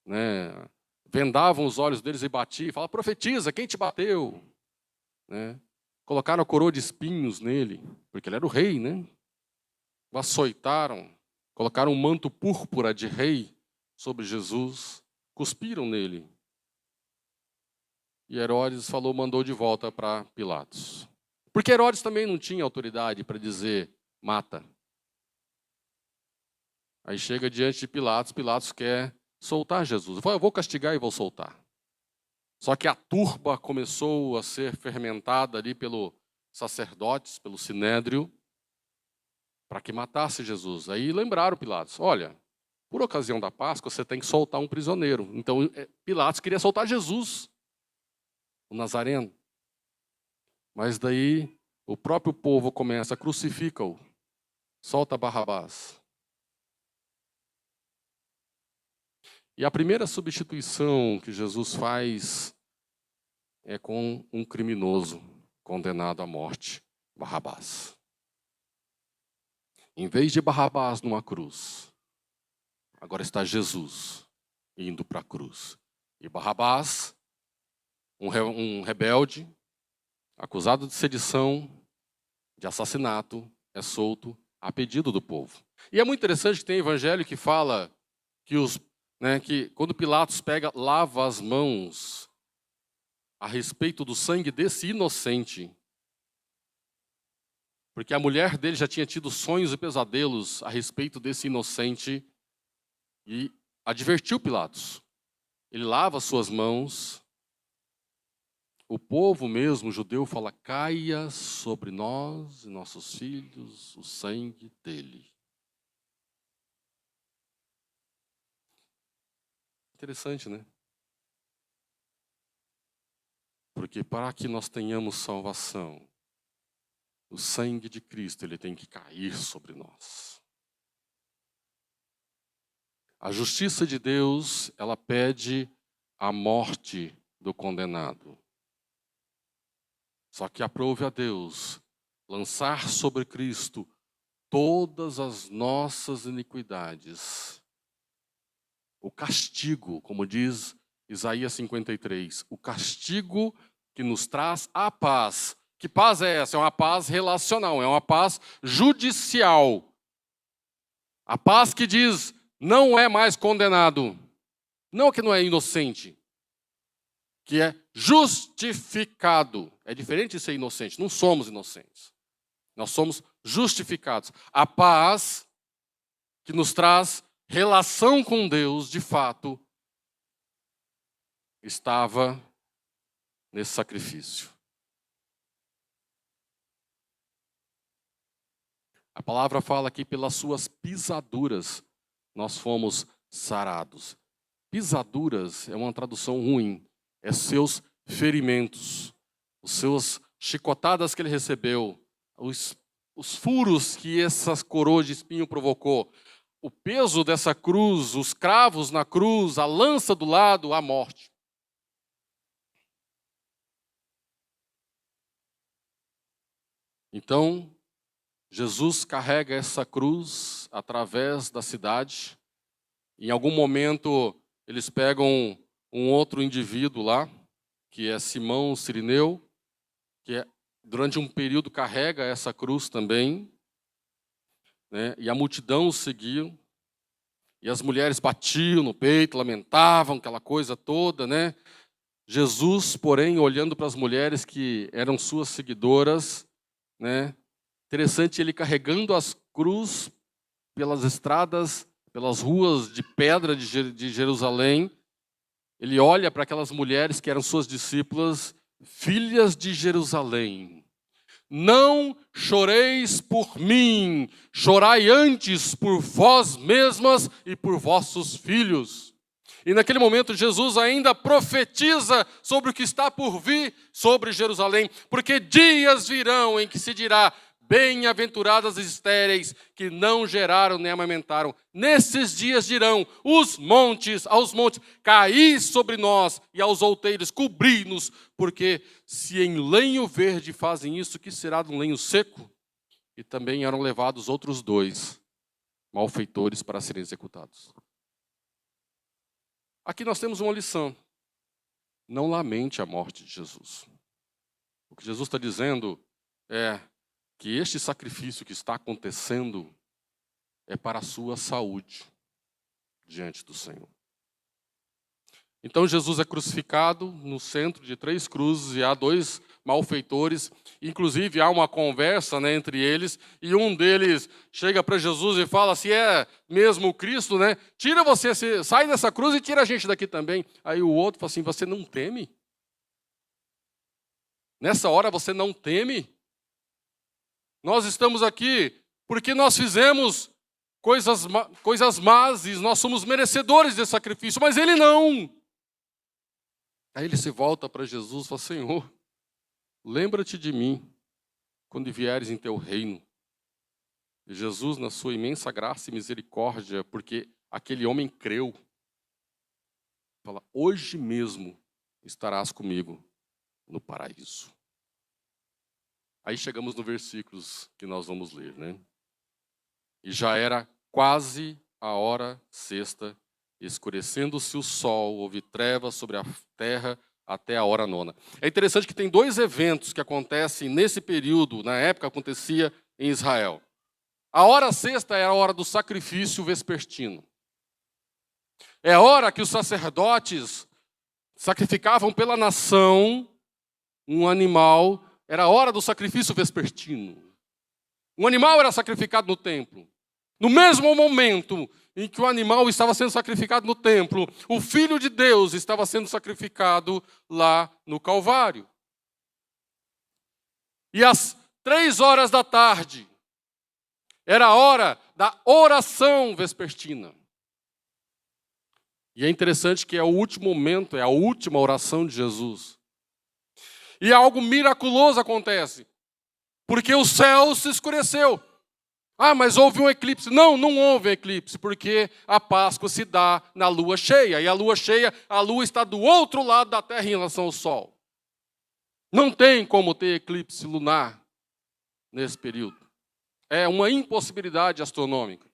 né, vendavam os olhos deles e batiam, fala, profetiza, quem te bateu? Né? Colocaram a coroa de espinhos nele, porque ele era o rei, né? O açoitaram, colocaram um manto púrpura de rei sobre Jesus, cuspiram nele. E Herodes mandou de volta para Pilatos. Porque Herodes também não tinha autoridade para dizer, mata. Aí chega diante de Pilatos, Pilatos quer soltar Jesus. Eu vou castigar e vou soltar. Só que a turba começou a ser fermentada ali pelos sacerdotes, pelo sinédrio, para que matasse Jesus. Aí lembraram Pilatos, olha, por ocasião da Páscoa você tem que soltar um prisioneiro. Então Pilatos queria soltar Jesus, o Nazareno. Mas daí o próprio povo começa, crucifica-o, solta Barrabás. E a primeira substituição que Jesus faz é com um criminoso condenado à morte, Barrabás. Em vez de Barrabás numa cruz, agora está Jesus indo para a cruz. E Barrabás, um rebelde, acusado de sedição, de assassinato, é solto a pedido do povo. E é muito interessante que tem evangelho que fala que quando Pilatos lava as mãos a respeito do sangue desse inocente, porque a mulher dele já tinha tido sonhos e pesadelos a respeito desse inocente e advertiu Pilatos. Ele lava suas mãos. O povo mesmo, o judeu, fala, caia sobre nós e nossos filhos o sangue dele. Interessante, né? Porque para que nós tenhamos salvação, o sangue de Cristo ele tem que cair sobre nós. A justiça de Deus, ela pede a morte do condenado. Só que aprove a Deus lançar sobre Cristo todas as nossas iniquidades. O castigo, como diz Isaías 53, o castigo que nos traz a paz. Que paz é essa? É uma paz relacional, é uma paz judicial. A paz que diz, não é mais condenado. Não que não é inocente. Que é justificado. É diferente de ser inocente. Não somos inocentes. Nós somos justificados. A paz que nos traz relação com Deus, de fato, estava nesse sacrifício. A palavra fala que pelas suas pisaduras nós fomos sarados. Pisaduras é uma tradução ruim. É seus ferimentos, os seus chicotadas que ele recebeu, os furos que essa coroa de espinho provocou, o peso dessa cruz, os cravos na cruz, a lança do lado, a morte. Então, Jesus carrega essa cruz através da cidade. Em algum momento, eles pegam um outro indivíduo lá, que é Simão Cirineu, que durante um período carrega essa cruz também, né? E a multidão seguiu, e as mulheres batiam no peito, lamentavam, aquela coisa toda, né? Jesus, porém, olhando para as mulheres que eram suas seguidoras, né? Interessante, ele carregando as cruzes pelas estradas, pelas ruas de pedra de Jerusalém. Ele olha para aquelas mulheres que eram suas discípulas filhas de Jerusalém, não choreis por mim, chorai antes por vós mesmas e por vossos filhos. E naquele momento Jesus ainda profetiza sobre o que está por vir sobre Jerusalém, porque dias virão em que se dirá: bem-aventuradas as estéreis que não geraram nem amamentaram. Nesses dias dirão aos montes, caí sobre nós, e aos outeiros, cobri-nos, porque se em lenho verde fazem isso, que será de um lenho seco? E também eram levados outros 2 malfeitores para serem executados. Aqui nós temos uma lição. Não lamente a morte de Jesus. O que Jesus está dizendo é que este sacrifício que está acontecendo é para a sua saúde diante do Senhor. Então Jesus é crucificado no centro de 3 cruzes e há 2 malfeitores. Inclusive há uma conversa, né, entre eles, e um deles chega para Jesus e fala: se é mesmo o Cristo, né, sai dessa cruz e tira a gente daqui também. Aí o outro fala assim: você não teme? Nessa hora você não teme? Nós estamos aqui porque nós fizemos coisas más e nós somos merecedores desse sacrifício, mas ele não. Aí ele se volta para Jesus e fala: Senhor, lembra-te de mim quando vieres em teu reino. E Jesus, na sua imensa graça e misericórdia, porque aquele homem creu, fala: hoje mesmo estarás comigo no paraíso. Aí chegamos no versículos que nós vamos ler, né? E já era quase a hora sexta, escurecendo-se o sol, houve trevas sobre a terra até a hora 9. É interessante que tem 2 eventos que acontecem nesse período, na época acontecia em Israel. A hora sexta é a hora do sacrifício vespertino. É a hora que os sacerdotes sacrificavam pela nação um animal. Era a hora do sacrifício vespertino. Um animal era sacrificado no templo. No mesmo momento em que o animal estava sendo sacrificado no templo, o Filho de Deus estava sendo sacrificado lá no Calvário. E às 3h da tarde, era a hora da oração vespertina. E é interessante que é o último momento, é a última oração de Jesus. E algo miraculoso acontece, porque o céu se escureceu. Ah, mas houve um eclipse. Não, não houve eclipse, porque a Páscoa se dá na lua cheia. E a lua cheia, a lua está do outro lado da terra em relação ao sol. Não tem como ter eclipse lunar nesse período. É uma impossibilidade astronômica.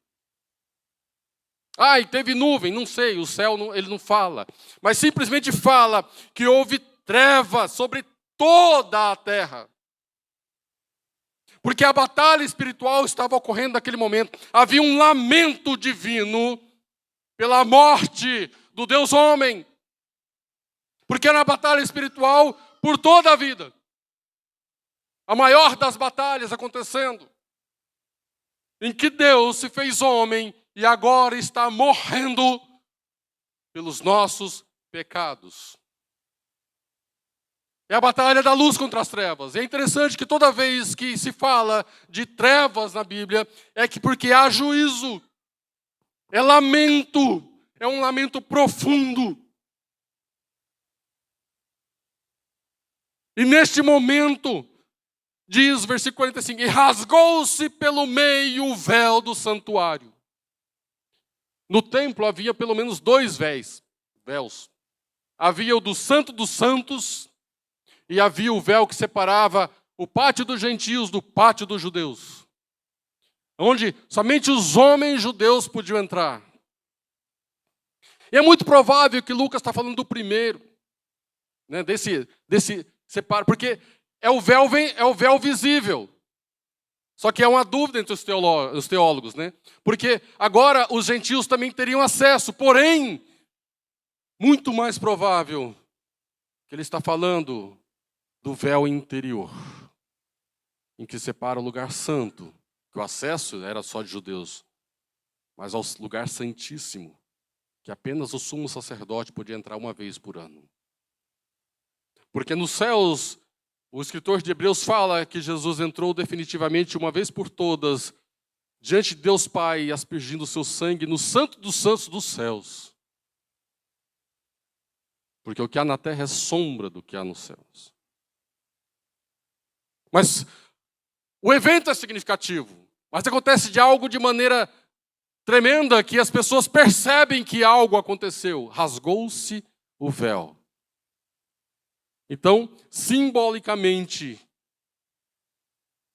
Ah, e teve nuvem, não sei, o céu ele não fala. Mas simplesmente fala que houve trevas sobre toda a terra. Porque a batalha espiritual estava ocorrendo naquele momento. Havia um lamento divino pela morte do Deus homem. Porque era uma batalha espiritual por toda a vida. A maior das batalhas acontecendo. Em que Deus se fez homem e agora está morrendo pelos nossos pecados. É a batalha da luz contra as trevas. É interessante que toda vez que se fala de trevas na Bíblia, é que porque há juízo, é lamento, é um lamento profundo. E neste momento, diz o versículo 45, e rasgou-se pelo meio o véu do santuário. No templo havia pelo menos 2 véus. Havia o do Santo dos Santos, e havia o véu que separava o pátio dos gentios do pátio dos judeus, onde somente os homens judeus podiam entrar. E é muito provável que Lucas está falando do primeiro, né, desse separo, porque é o véu visível. Só que é uma dúvida entre os teólogos, né? Porque agora os gentios também teriam acesso, porém, muito mais provável que ele está falando do véu interior, em que separa o lugar santo, que o acesso era só de judeus, mas ao lugar santíssimo, que apenas o sumo sacerdote podia entrar uma vez por ano. Porque nos céus, o escritor de Hebreus fala que Jesus entrou definitivamente, uma vez por todas, diante de Deus Pai, aspergindo o seu sangue no santo dos santos dos céus. Porque o que há na terra é sombra do que há nos céus. Mas o evento é significativo. Mas acontece de algo de maneira tremenda, que as pessoas percebem que algo aconteceu. Rasgou-se o véu. Então, simbolicamente,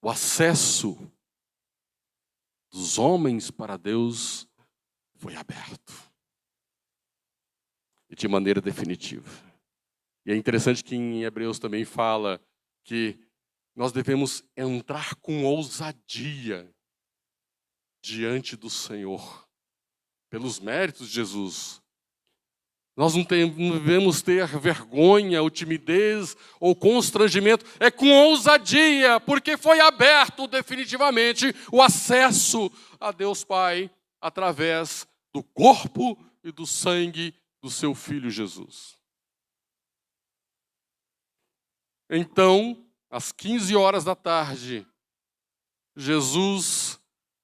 o acesso dos homens para Deus foi aberto. E de maneira definitiva. E é interessante que em Hebreus também fala que nós devemos entrar com ousadia diante do Senhor, pelos méritos de Jesus. Nós não devemos ter vergonha, ou timidez, ou constrangimento. É com ousadia, porque foi aberto definitivamente o acesso a Deus Pai através do corpo e do sangue do seu Filho Jesus. Então, às 15 horas da tarde, Jesus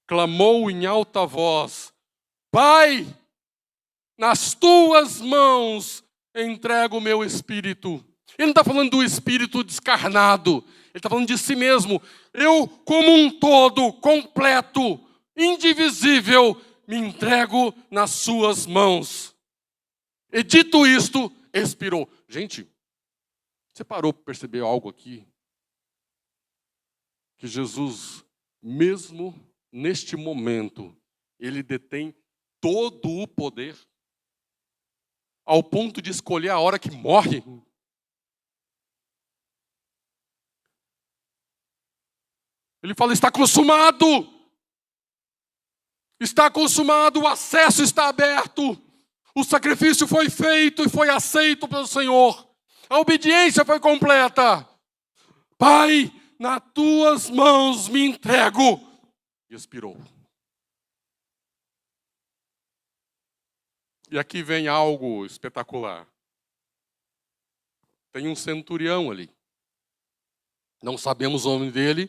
clamou em alta voz: Pai, nas tuas mãos entrego o meu espírito. Ele não está falando do espírito descarnado, ele está falando de si mesmo. Eu, como um todo, completo, indivisível, me entrego nas suas mãos. E dito isto, expirou. Gente, você parou para perceber algo aqui? Que Jesus, mesmo neste momento, ele detém todo o poder, ao ponto de escolher a hora que morre. Ele fala: está consumado. Está consumado, o acesso está aberto. O sacrifício foi feito e foi aceito pelo Senhor. A obediência foi completa. Pai, nas tuas mãos me entrego. E expirou. E aqui vem algo espetacular. Tem um centurião ali. Não sabemos o nome dele.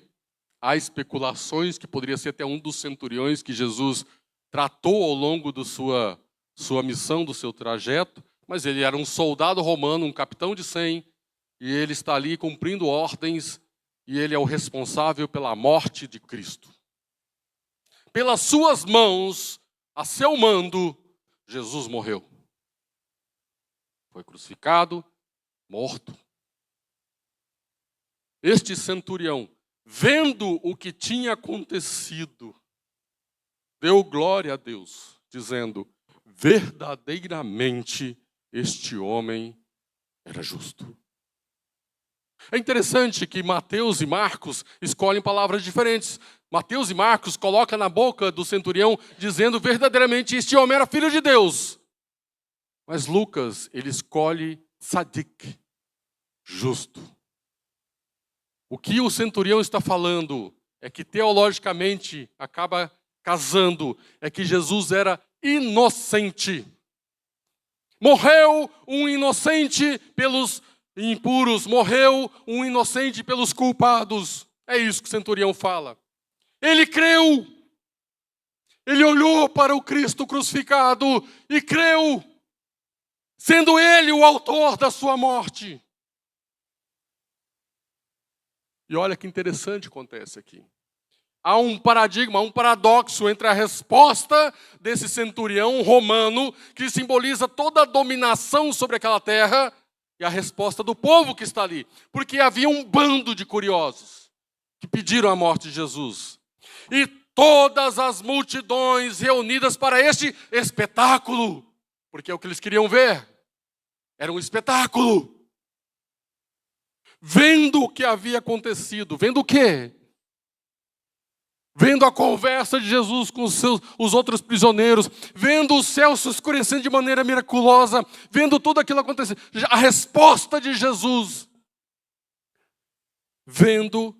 Há especulações que poderia ser até um dos centuriões que Jesus tratou ao longo da sua missão, do seu trajeto. Mas ele era um soldado romano, um capitão de 100. E ele está ali cumprindo ordens. E ele é o responsável pela morte de Cristo. Pelas suas mãos, a seu mando, Jesus morreu. Foi crucificado, morto. Este centurião, vendo o que tinha acontecido, deu glória a Deus, dizendo: verdadeiramente este homem era justo. É interessante que Mateus e Marcos escolhem palavras diferentes. Mateus e Marcos colocam na boca do centurião dizendo verdadeiramente este homem era filho de Deus. Mas Lucas, ele escolhe tzadik, justo. O que o centurião está falando é que teologicamente acaba casando, é que Jesus era inocente. Morreu um inocente pelos impuros, morreu um inocente pelos culpados. É isso que o centurião fala. Ele creu. Ele olhou para o Cristo crucificado e creu, sendo ele o autor da sua morte. E olha que interessante acontece aqui. Há um paradigma, um paradoxo entre a resposta desse centurião romano, que simboliza toda a dominação sobre aquela terra, e a resposta do povo que está ali. Porque havia um bando de curiosos que pediram a morte de Jesus. E todas as multidões reunidas para este espetáculo. Porque é o que eles queriam ver. Era um espetáculo. Vendo o que havia acontecido. Vendo o quê? Vendo a conversa de Jesus com os outros prisioneiros, vendo o céu se escurecendo de maneira miraculosa, vendo tudo aquilo acontecer, a resposta de Jesus, vendo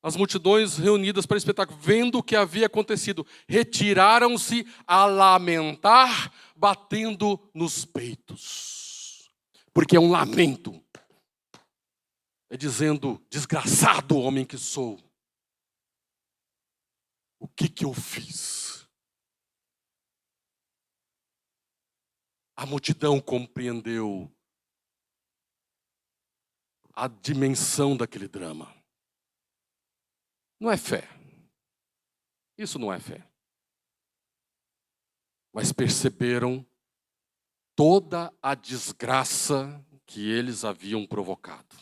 as multidões reunidas para o espetáculo, vendo o que havia acontecido, retiraram-se a lamentar, batendo nos peitos. Porque é um lamento. É dizendo, desgraçado homem que sou. O que eu fiz? A multidão compreendeu a dimensão daquele drama. Não é fé. Isso não é fé. Mas perceberam toda a desgraça que eles haviam provocado.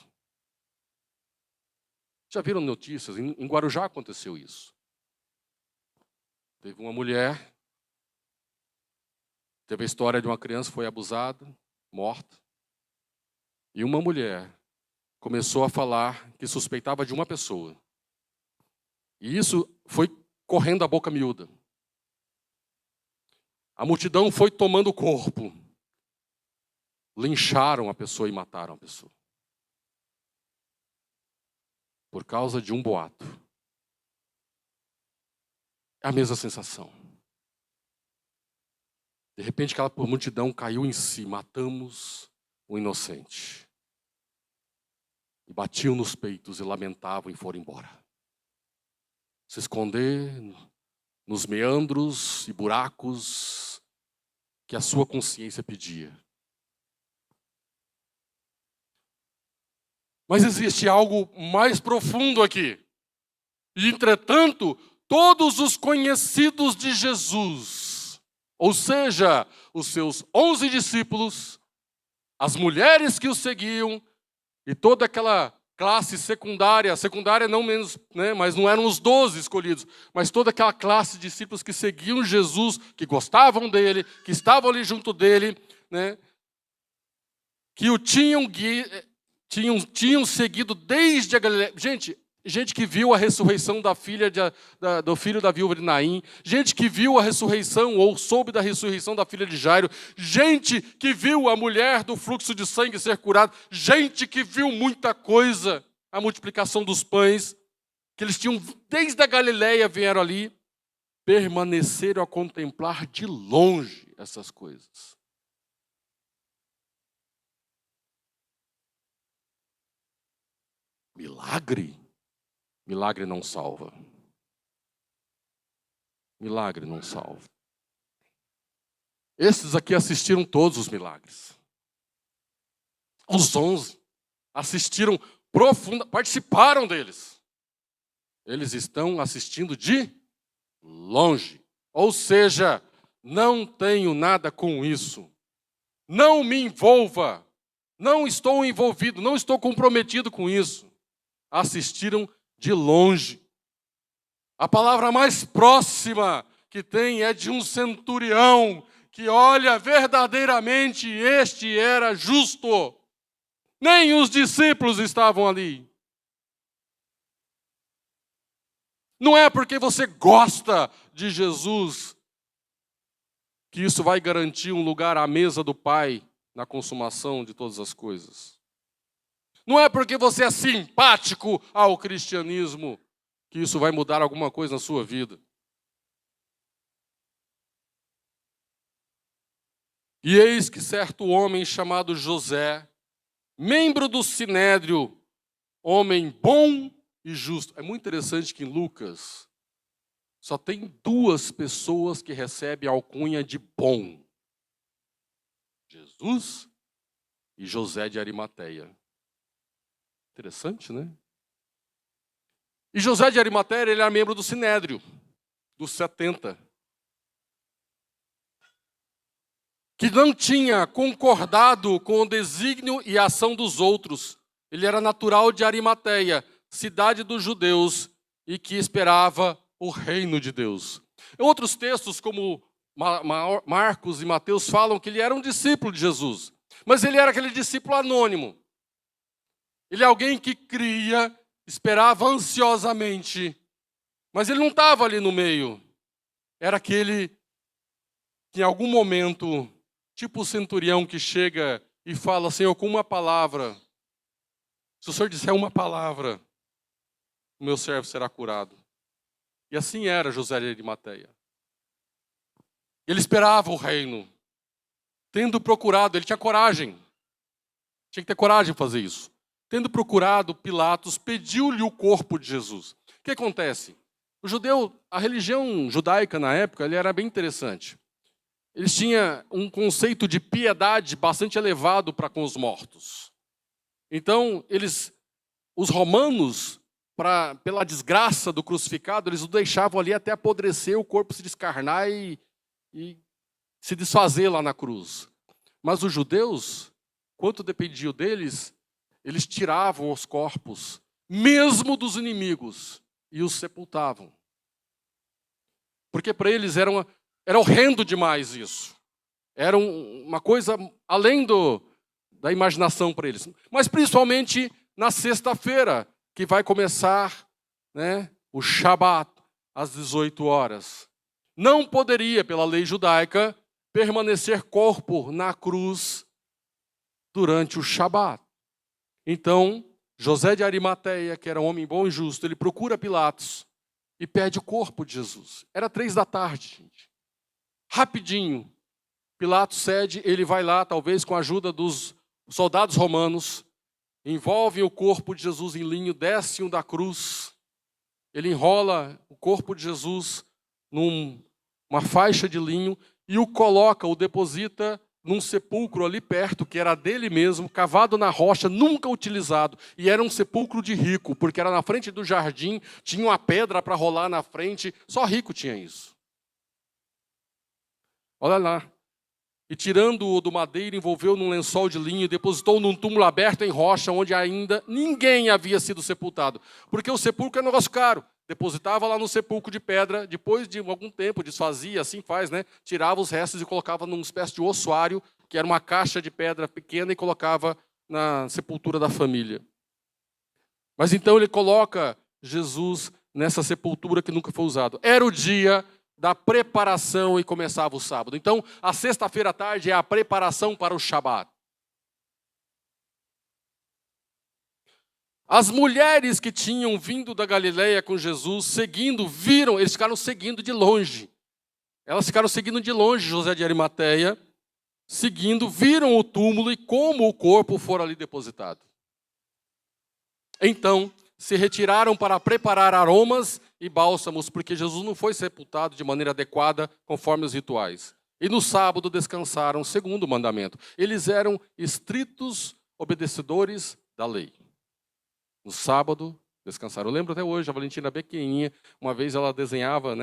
Já viram notícias? Em Guarujá aconteceu isso. Teve uma mulher, teve a história de uma criança que foi abusada, morta. E uma mulher começou a falar que suspeitava de uma pessoa. E isso foi correndo a boca miúda. A multidão foi tomando o corpo. Lincharam a pessoa e mataram a pessoa. Por causa de um boato. É a mesma sensação. De repente aquela multidão caiu em si. Matamos o inocente. E batiam nos peitos e lamentavam e foram embora. Se esconder nos meandros e buracos que a sua consciência pedia. Mas existe algo mais profundo aqui. E, entretanto, todos os conhecidos de Jesus, ou seja, os seus 11 discípulos, as mulheres que o seguiam, e toda aquela classe secundária não menos, né, mas não eram os 12 escolhidos, mas toda aquela classe de discípulos que seguiam Jesus, que gostavam dele, que estavam ali junto dele, né, que o tinham seguido desde a Galileia. Gente que viu a ressurreição da filha do filho da viúva de Naim, gente que viu a ressurreição ou soube da ressurreição da filha de Jairo, gente que viu a mulher do fluxo de sangue ser curada, gente que viu muita coisa, a multiplicação dos pães, que eles tinham desde a Galileia vieram ali, permaneceram a contemplar de longe essas coisas. Milagre? Milagre não salva. Milagre não salva. Esses aqui assistiram todos os milagres. Os 11 assistiram participaram deles. Eles estão assistindo de longe. Ou seja, não tenho nada com isso. Não me envolva. Não estou envolvido, não estou comprometido com isso. Assistiram de longe. A palavra mais próxima que tem é de um centurião que olha verdadeiramente este era justo. Nem os discípulos estavam ali. Não é porque você gosta de Jesus que isso vai garantir um lugar à mesa do Pai na consumação de todas as coisas. Não é porque você é simpático ao cristianismo que isso vai mudar alguma coisa na sua vida. E eis que certo homem chamado José, membro do Sinédrio, homem bom e justo. É muito interessante que em Lucas só tem 2 pessoas que recebem a alcunha de bom. Jesus e José de Arimateia. Interessante, né? E José de Arimateia, ele era membro do Sinédrio, dos 70. Que não tinha concordado com o desígnio e a ação dos outros. Ele era natural de Arimateia, cidade dos judeus, e que esperava o reino de Deus. Em outros textos, como Marcos e Mateus, falam que ele era um discípulo de Jesus. Mas ele era aquele discípulo anônimo. Ele é alguém que cria, esperava ansiosamente. Mas ele não estava ali no meio. Era aquele que em algum momento, tipo o centurião que chega e fala, Senhor, com uma palavra. Se o Senhor disser uma palavra, o meu servo será curado. E assim era José de Arimateia. Ele esperava o reino. Tendo procurado, ele tinha coragem. Tinha que ter coragem de fazer isso. Tendo procurado, Pilatos pediu-lhe o corpo de Jesus. O que acontece? A religião judaica na época, ele era bem interessante. Eles tinham um conceito de piedade bastante elevado para com os mortos. Então, os romanos, pela desgraça do crucificado, eles o deixavam ali até apodrecer, o corpo se descarnar e se desfazer lá na cruz. Mas os judeus, quanto dependia deles, eles tiravam os corpos, mesmo dos inimigos, e os sepultavam. Porque para eles era horrendo demais isso. Era uma coisa além da imaginação para eles. Mas principalmente na sexta-feira, que vai começar, né, o Shabat, às 18 horas. Não poderia, pela lei judaica, permanecer corpo na cruz durante o Shabat. Então, José de Arimateia, que era um homem bom e justo, ele procura Pilatos e pede o corpo de Jesus. Era 15h, gente. Rapidinho, Pilatos cede, ele vai lá, talvez com a ajuda dos soldados romanos, envolve o corpo de Jesus em linho, desce-o da cruz, ele enrola o corpo de Jesus numa faixa de linho e o deposita num sepulcro ali perto, que era dele mesmo, cavado na rocha, nunca utilizado. E era um sepulcro de rico, porque era na frente do jardim, tinha uma pedra para rolar na frente, só rico tinha isso. Olha lá. E tirando-o do madeiro, envolveu num lençol de linho e depositou num túmulo aberto em rocha, onde ainda ninguém havia sido sepultado. Porque o sepulcro é um negócio caro. Depositava lá no sepulcro de pedra, depois de algum tempo, desfazia, assim faz, né? Tirava os restos e colocava numa espécie de ossuário, que era uma caixa de pedra pequena, e colocava na sepultura da família. Mas então ele coloca Jesus nessa sepultura que nunca foi usado. Era o dia da preparação e começava o sábado. Então, a sexta-feira à tarde é a preparação para o Shabat. As mulheres que tinham vindo da Galileia com Jesus, eles ficaram seguindo de longe. Elas ficaram seguindo de longe José de Arimateia, viram o túmulo e como o corpo fora ali depositado. Então, se retiraram para preparar aromas e bálsamos, porque Jesus não foi sepultado de maneira adequada, conforme os rituais. E no sábado descansaram, segundo o mandamento. Eles eram estritos obedecedores da lei. No sábado, descansaram. Eu lembro até hoje, a Valentina pequenininha, uma vez ela desenhava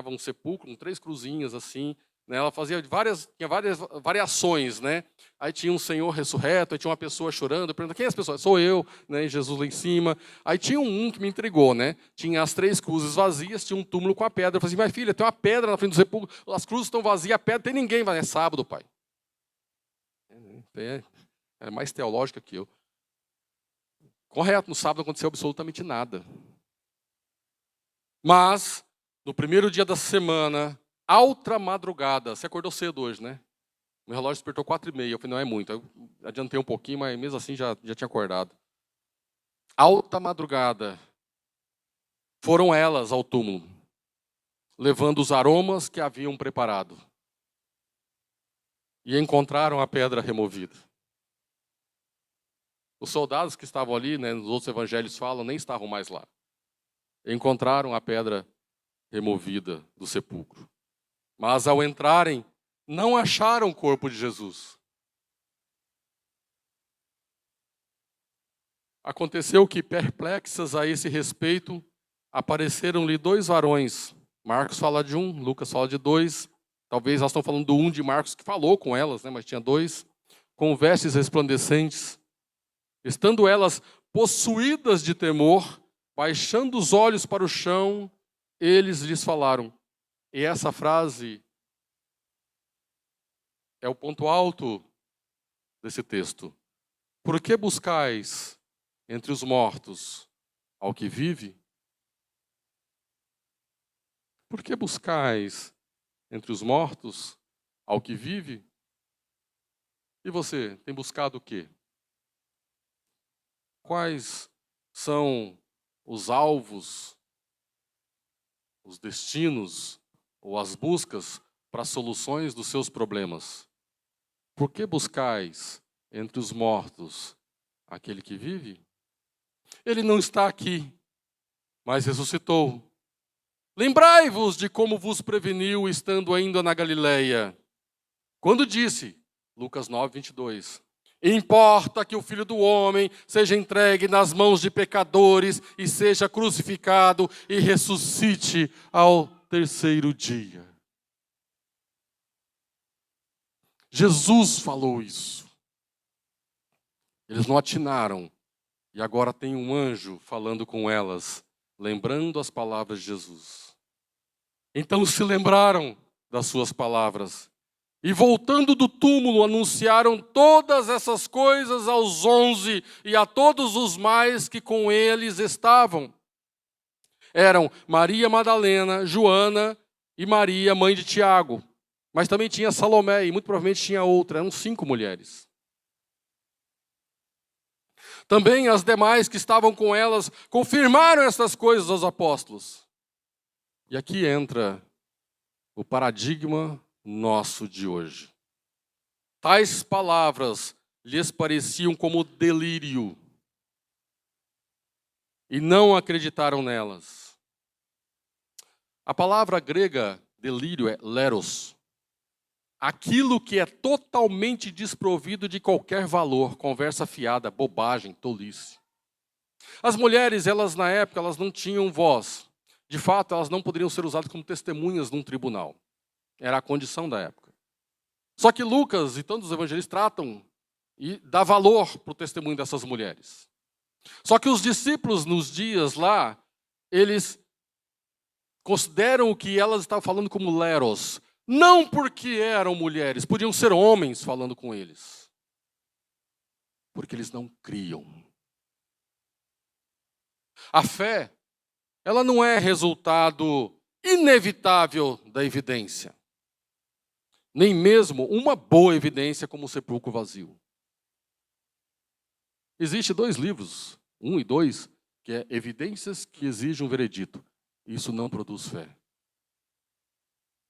um sepulcro, com 3 cruzinhas assim, né? Ela tinha várias variações, né? Aí tinha um Senhor ressurreto, aí tinha uma pessoa chorando, perguntando, quem é as pessoas? Sou eu, né? E Jesus lá em cima. Aí tinha um que me intrigou, né? Tinha as 3 cruzes vazias, tinha um túmulo com a pedra. Eu falei assim, minha filha, tem uma pedra na frente do sepulcro, as cruzes estão vazias, a pedra, tem ninguém, é sábado, pai. É mais teológica que eu. Correto, no sábado não aconteceu absolutamente nada. Mas, no primeiro dia da semana, alta madrugada, você acordou cedo hoje, né? Meu relógio despertou 4h30, eu falei, não é muito. Eu adiantei um pouquinho, mas mesmo assim já tinha acordado. Alta madrugada, foram elas ao túmulo, levando os aromas que haviam preparado. E encontraram a pedra removida. Os soldados que estavam ali, né, nos outros evangelhos falam, nem estavam mais lá. Encontraram a pedra removida do sepulcro. Mas ao entrarem, não acharam o corpo de Jesus. Aconteceu que, perplexas a esse respeito, apareceram-lhe 2 varões. Marcos fala de 1, Lucas fala de 2. Talvez elas estão falando do 1 de Marcos, que falou com elas, né, mas tinha 2. Com vestes resplandecentes. Estando elas possuídas de temor, baixando os olhos para o chão, eles lhes falaram. E essa frase é o ponto alto desse texto. Por que buscais entre os mortos ao que vive? Por que buscais entre os mortos ao que vive? E você, tem buscado o quê? Quais são os alvos, os destinos ou as buscas para soluções dos seus problemas? Por que buscais entre os mortos aquele que vive? Ele não está aqui, mas ressuscitou. Lembrai-vos de como vos preveniu estando ainda na Galileia, quando disse, Lucas 9, 22, importa que o Filho do Homem seja entregue nas mãos de pecadores e seja crucificado e ressuscite ao terceiro dia. Jesus falou isso. Eles não atinaram. E agora tem um anjo falando com elas, lembrando as palavras de Jesus. Então se lembraram das suas palavras. E voltando do túmulo, anunciaram todas essas coisas aos 11 e a todos os mais que com eles estavam. Eram Maria Madalena, Joana e Maria, mãe de Tiago. Mas também tinha Salomé e muito provavelmente tinha outra. Eram 5 mulheres. Também as demais que estavam com elas confirmaram essas coisas aos apóstolos. E aqui entra o paradigma nosso de hoje. Tais palavras lhes pareciam como delírio e não acreditaram nelas. A palavra grega delírio é leros. Aquilo que é totalmente desprovido de qualquer valor, conversa fiada, bobagem, tolice. As mulheres, elas na época, elas não tinham voz. De fato, elas não poderiam ser usadas como testemunhas num tribunal. Era a condição da época. Só que Lucas e tantos evangelistas tratam e dá valor para o testemunho dessas mulheres. Só que os discípulos nos dias lá, eles consideram o que elas estavam falando como leros. Não porque eram mulheres, podiam ser homens falando com eles. Porque eles não criam. A fé, ela não é resultado inevitável da evidência. Nem mesmo uma boa evidência como o sepulcro vazio. Existem 2 livros, 1 e 2, que é Evidências que exigem um veredito. Isso não produz fé.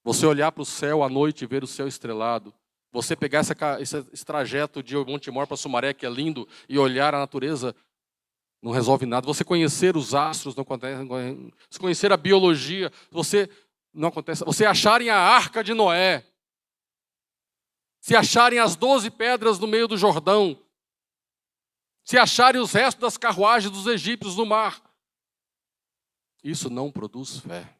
Você olhar para o céu à noite e ver o céu estrelado, você pegar esse trajeto de Montemor para Sumaré, que é lindo, e olhar a natureza, não resolve nada. Você conhecer os astros, não acontece. Você conhecer a biologia, não acontece. Você acharem a arca de Noé, se acharem as 12 pedras no meio do Jordão, se acharem os restos das carruagens dos egípcios no mar, isso não produz fé.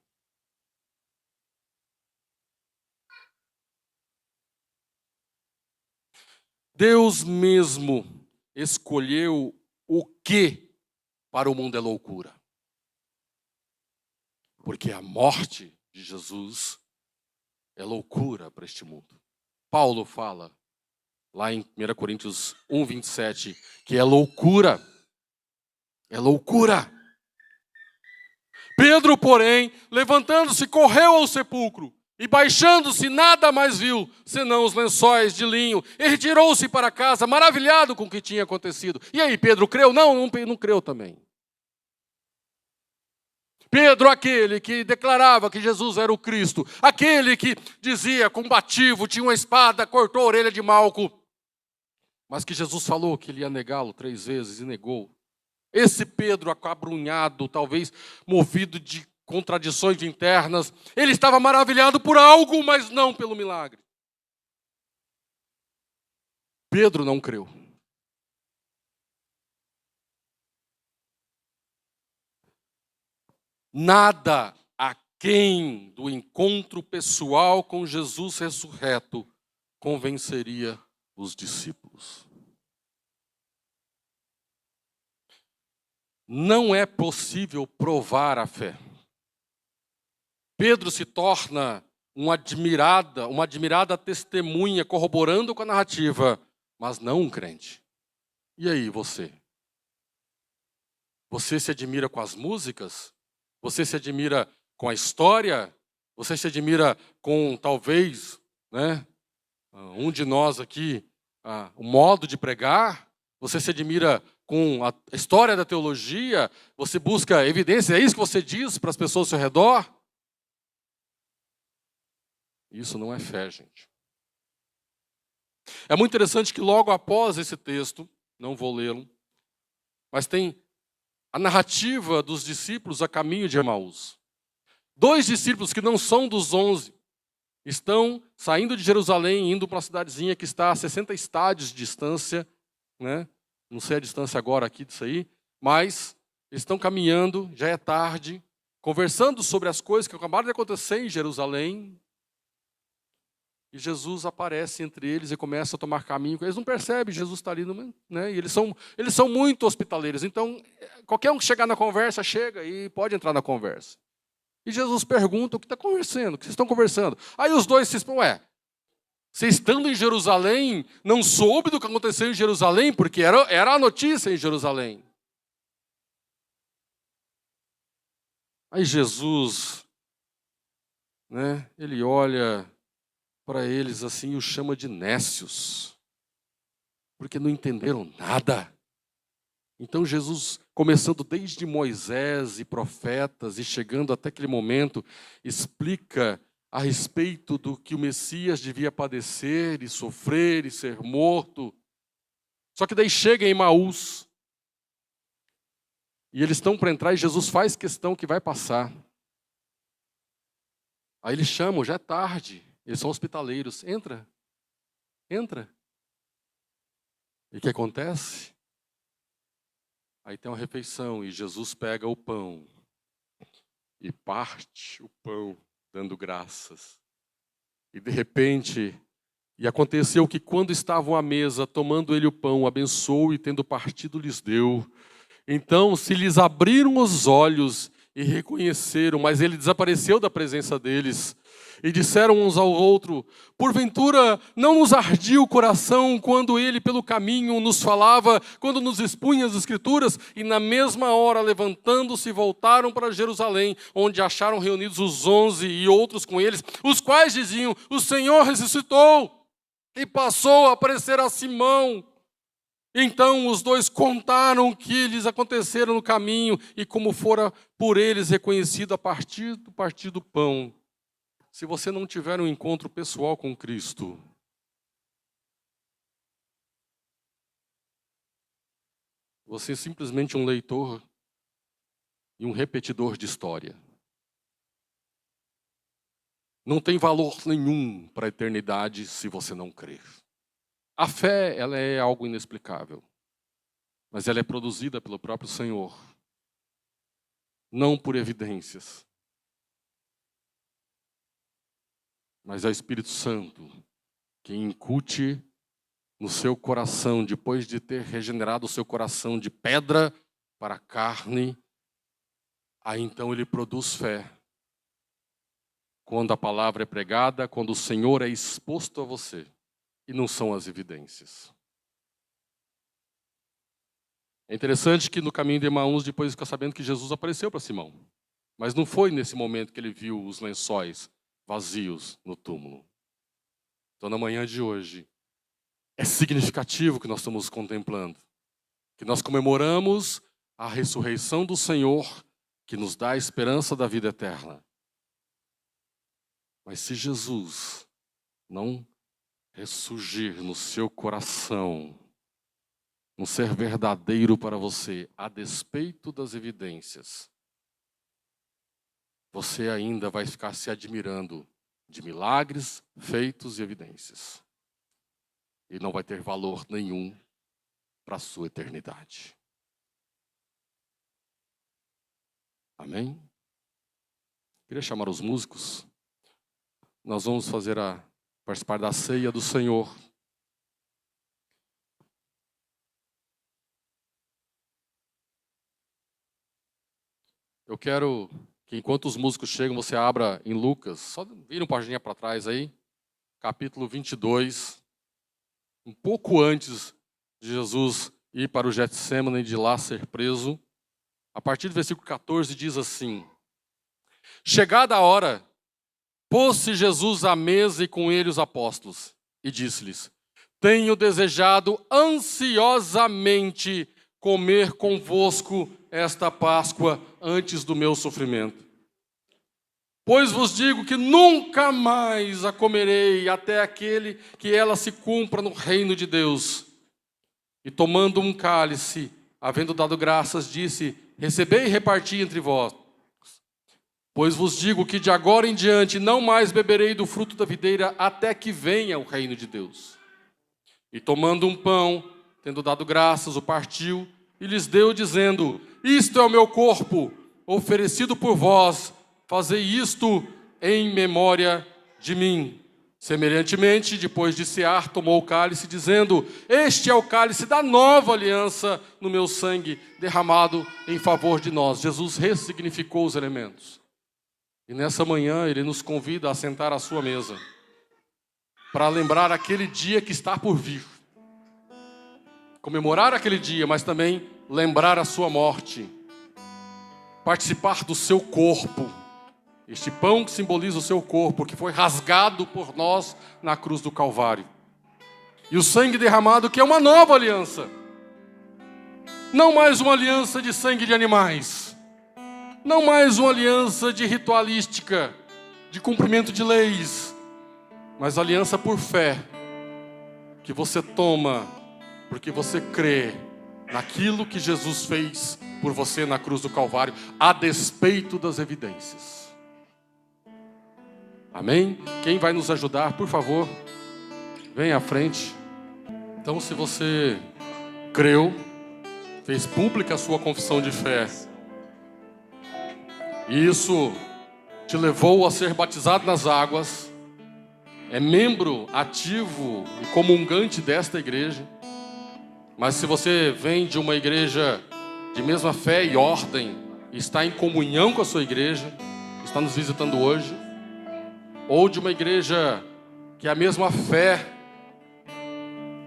Deus mesmo escolheu o que para o mundo é loucura. Porque a morte de Jesus é loucura para este mundo. Paulo fala, lá em 1 Coríntios 1, 27, que é loucura. É loucura. Pedro, porém, levantando-se, correu ao sepulcro. E baixando-se, nada mais viu, senão os lençóis de linho. E retirou-se para casa, maravilhado com o que tinha acontecido. E aí, Pedro creu? Não creu também. Pedro, aquele que declarava que Jesus era o Cristo, aquele que dizia, combativo, tinha uma espada, cortou a orelha de Malco, mas que Jesus falou que ele ia negá-lo 3 vezes e negou. Esse Pedro acabrunhado, talvez movido de contradições internas, ele estava maravilhado por algo, mas não pelo milagre. Pedro não creu. Nada aquém do encontro pessoal com Jesus ressurreto convenceria os discípulos. Não é possível provar a fé. Pedro se torna uma admirada testemunha, corroborando com a narrativa, mas não um crente. E aí, você? Você se admira com as músicas? Você se admira com a história? Você se admira com, talvez, um de nós aqui, o modo de pregar? Você se admira com a história da teologia? Você busca evidência? É isso que você diz para as pessoas ao seu redor? Isso não é fé, gente. É muito interessante que logo após esse texto, não vou lê-lo, mas tem a narrativa dos discípulos a caminho de Emaús. 2 discípulos que não são dos 11 estão saindo de Jerusalém, indo para uma cidadezinha que está a 60 estádios de distância, né? Não sei a distância agora aqui disso aí, mas eles estão caminhando, já é tarde, conversando sobre as coisas que acabaram de acontecer em Jerusalém. E Jesus aparece entre eles e começa a tomar caminho. Eles não percebem, Jesus está ali, né? E eles são muito hospitaleiros. Então, qualquer um que chegar na conversa, chega e pode entrar na conversa. E Jesus pergunta o que está conversando, o que vocês estão conversando. Aí os dois se expõem, você estando em Jerusalém, não soube do que aconteceu em Jerusalém, porque era a notícia em Jerusalém. Aí Jesus, né, ele olha para eles assim e os chama de nécios, porque não entenderam nada. Então Jesus, começando desde Moisés e profetas e chegando até aquele momento, explica a respeito do que o Messias devia padecer e sofrer e ser morto. Só que daí chega em Emaús, e eles estão para entrar e Jesus faz questão que vai passar. Aí eles chamam, já é tarde. Eles são hospitaleiros. Entra. E o que acontece? Aí tem uma refeição e Jesus pega o pão e parte o pão, dando graças. E de repente, aconteceu que quando estavam à mesa, tomando ele o pão, abençoou e tendo partido lhes deu. Então se lhes abriram os olhos e reconheceram, mas ele desapareceu da presença deles. E disseram uns ao outro, porventura não nos ardia o coração quando ele pelo caminho nos falava, quando nos expunha as Escrituras? E na mesma hora, levantando-se, voltaram para Jerusalém, onde acharam reunidos os 11 e outros com eles, os quais diziam, o Senhor ressuscitou e passou a aparecer a Simão. Então os dois contaram o que lhes aconteceram no caminho e como fora por eles reconhecido a partir do pão. Se você não tiver um encontro pessoal com Cristo, você é simplesmente um leitor e um repetidor de história. Não tem valor nenhum para a eternidade se você não crer. A fé, ela é algo inexplicável, mas ela é produzida pelo próprio Senhor, não por evidências. Mas é o Espírito Santo que incute no seu coração, depois de ter regenerado o seu coração de pedra para carne, aí então ele produz fé. Quando a palavra é pregada, quando o Senhor é exposto a você, e não são as evidências. É interessante que no caminho de Emaús, depois fica sabendo que Jesus apareceu para Simão. Mas não foi nesse momento que ele viu os lençóis vazios no túmulo. Então, na manhã de hoje, é significativo o que nós estamos contemplando. Que nós comemoramos a ressurreição do Senhor, que nos dá a esperança da vida eterna. Mas se Jesus não ressurgir no seu coração, não ser verdadeiro para você, a despeito das evidências, você ainda vai ficar se admirando de milagres, feitos e evidências. E não vai ter valor nenhum para a sua eternidade. Amém? Queria chamar os músicos. Nós vamos participar da ceia do Senhor. Eu quero que enquanto os músicos chegam, você abra em Lucas, só vira uma pagininha para trás aí, capítulo 22, um pouco antes de Jesus ir para o Getsêmani e de lá ser preso. A partir do versículo 14 diz assim: chegada a hora, pôs-se Jesus à mesa e com ele os apóstolos, e disse-lhes: tenho desejado ansiosamente comer convosco esta Páscoa antes do meu sofrimento. Pois vos digo que nunca mais a comerei até aquele que ela se cumpra no reino de Deus. E tomando um cálice, havendo dado graças, disse: recebei e reparti entre vós. Pois vos digo que de agora em diante não mais beberei do fruto da videira até que venha o reino de Deus. E tomando um pão, tendo dado graças, o partiu e lhes deu, dizendo: isto é o meu corpo, oferecido por vós, fazei isto em memória de mim. Semelhantemente, depois de cear, tomou o cálice, dizendo: este é o cálice da nova aliança no meu sangue, derramado em favor de nós. Jesus ressignificou os elementos. E nessa manhã Ele nos convida a sentar à sua mesa, para lembrar aquele dia que está por vir. Comemorar aquele dia, mas também lembrar a sua morte. Participar do seu corpo. Este pão que simboliza o seu corpo, que foi rasgado por nós na cruz do Calvário. E o sangue derramado, que é uma nova aliança. Não mais uma aliança de sangue de animais. Não mais uma aliança de ritualística, de cumprimento de leis. Mas aliança por fé, que você toma porque você crê naquilo que Jesus fez por você na cruz do Calvário, a despeito das evidências. Amém? Quem vai nos ajudar, por favor, venha à frente. Então, se você creu, fez pública a sua confissão de fé, e isso te levou a ser batizado nas águas, é membro ativo e comungante desta igreja. Mas se você vem de uma igreja de mesma fé e ordem, e está em comunhão com a sua igreja, está nos visitando hoje, ou de uma igreja que é a mesma fé,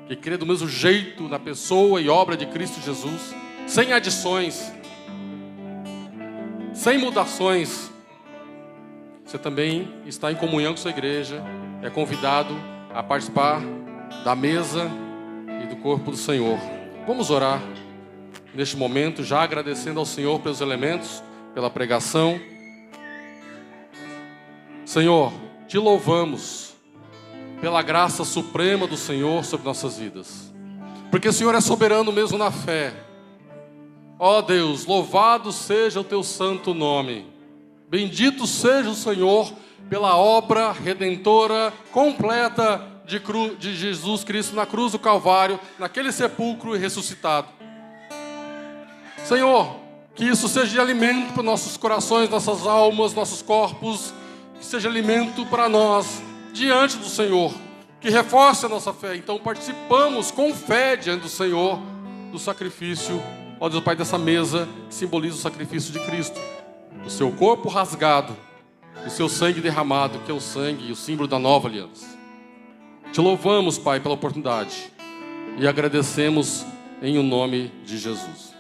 que crê do mesmo jeito na pessoa e obra de Cristo Jesus, sem adições, sem mudações, você também está em comunhão com a sua igreja, é convidado a participar da mesa e do corpo do Senhor. Vamos orar neste momento, já agradecendo ao Senhor pelos elementos, pela pregação. Senhor, te louvamos pela graça suprema do Senhor sobre nossas vidas, porque o Senhor é soberano mesmo na fé. Ó Deus, louvado seja o teu santo nome. Bendito seja o Senhor pela obra redentora completa de Jesus Cristo na cruz do Calvário, naquele sepulcro e ressuscitado. Senhor, que isso seja de alimento para nossos corações, nossas almas, nossos corpos, que seja alimento para nós diante do Senhor, que reforce a nossa fé. Então participamos com fé diante do Senhor do sacrifício, ó Deus Pai, dessa mesa que simboliza o sacrifício de Cristo, o seu corpo rasgado, o seu sangue derramado, que é o sangue e o símbolo da nova aliança. Te louvamos, Pai, pela oportunidade e agradecemos em o nome de Jesus.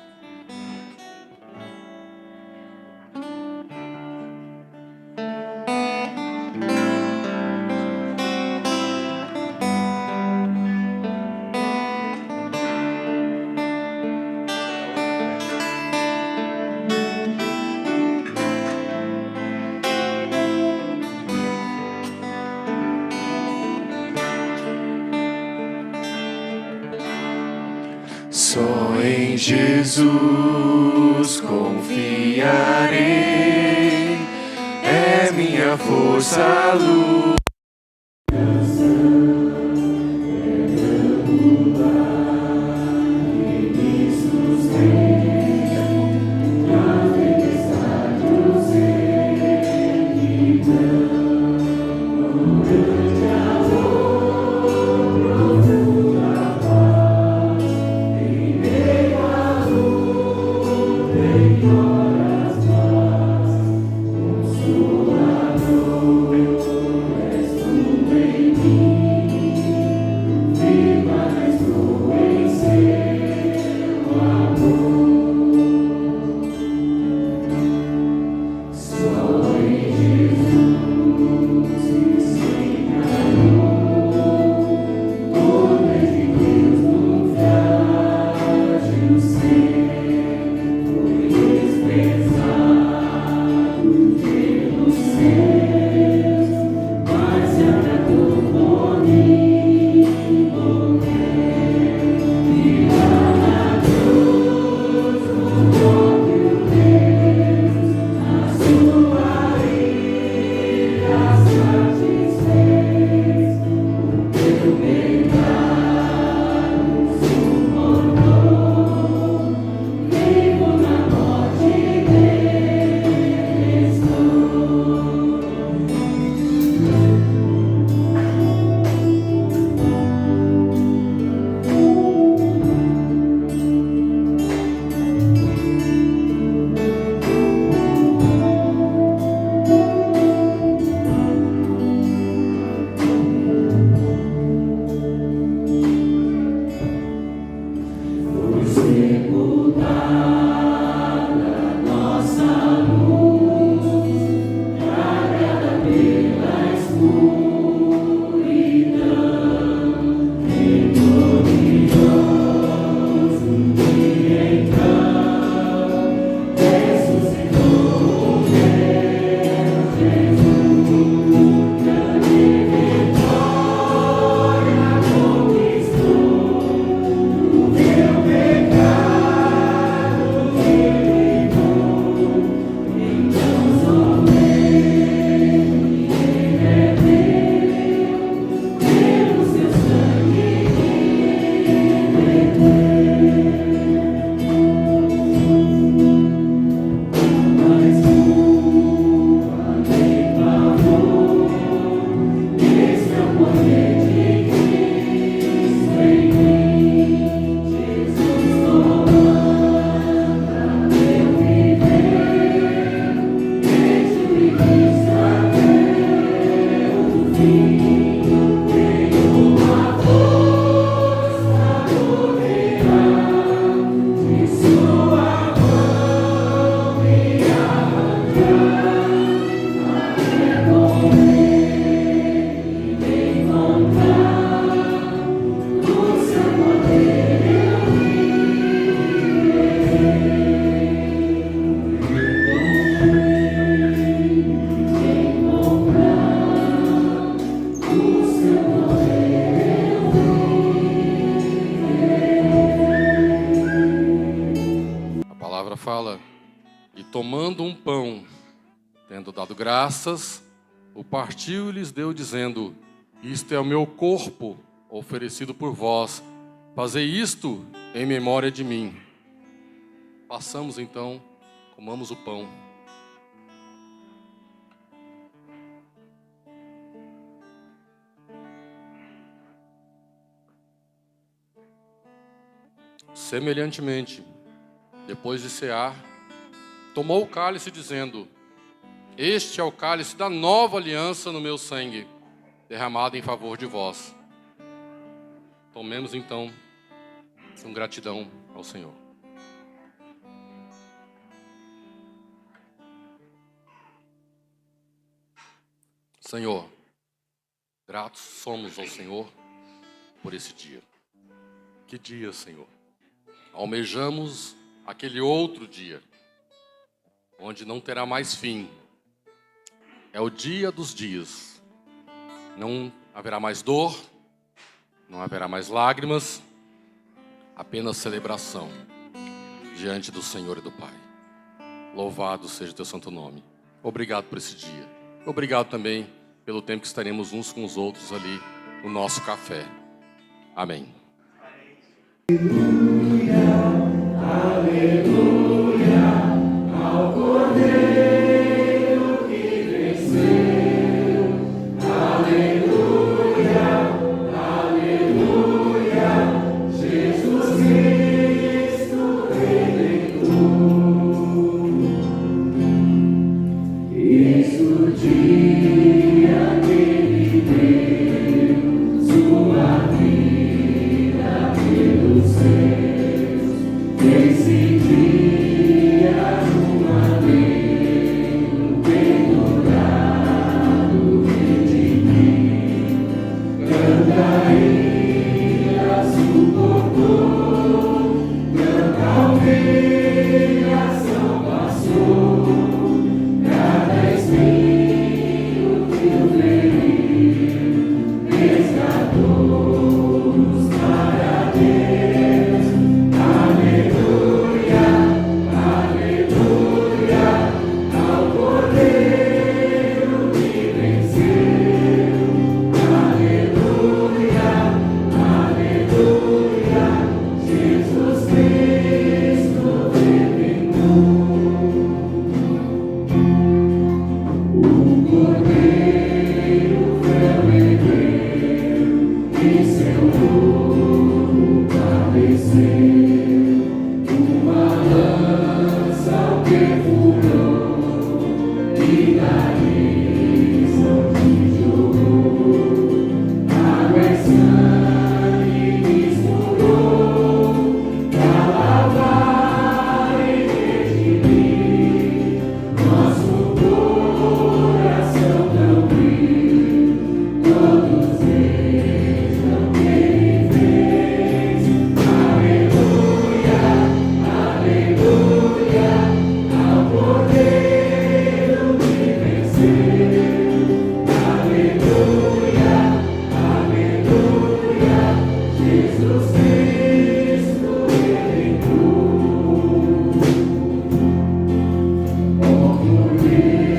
Só em Jesus confiarei, é minha força, a luz. fala: e tomando um pão, tendo dado graças, o partiu e lhes deu, dizendo: isto é o meu corpo, oferecido por vós. Fazei isto em memória de mim. Passamos então, comamos o pão. Semelhantemente, depois de cear, tomou o cálice, dizendo: este é o cálice da nova aliança no meu sangue, derramado em favor de vós. Tomemos então, com gratidão ao Senhor. Senhor, gratos somos ao Senhor por esse dia. Que dia, Senhor? Almejamos aquele outro dia, onde não terá mais fim. É o dia dos dias. Não haverá mais dor, não haverá mais lágrimas, apenas celebração diante do Senhor e do Pai. Louvado seja o teu santo nome. Obrigado por esse dia. Obrigado também pelo tempo que estaremos uns com os outros ali no nosso café. Amém. Aleluia, ao Cordeiro que venceu. Aleluia, aleluia, Jesus Cristo Redentor. Isso o dia que Ele deu sua vida pelos seus. Esse dia numa lei, pendurado, redimido, Cantaria suportou, branca ovelha São passou, cada espinho que o feriu, resgatou-nos para Deus. Aleluia, aleluia, ao Cordeiro que venceu. Aleluia, aleluia, Jesus Cristo Redentor. O Cordeiro ferveu, em seu ouro padeceu. Uma lança o perfurou e nariz onde jogou. Água e sangue misturou pra lavar e redimir nosso coração tão vil. Todos vejam o que Ele fez. Aleluia, aleluia, ao Cordeiro que venceu. Aleluia, aleluia, Jesus Cristo Redentor. Ó Cordeiro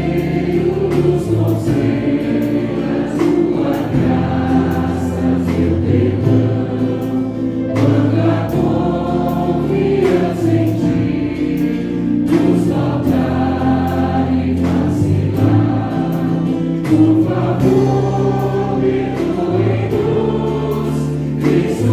dos conselhos, tua graça, teu perdão, quanta confiança em ti, nos faltar e vacilar. Por favor, perdoe-nos, Cristo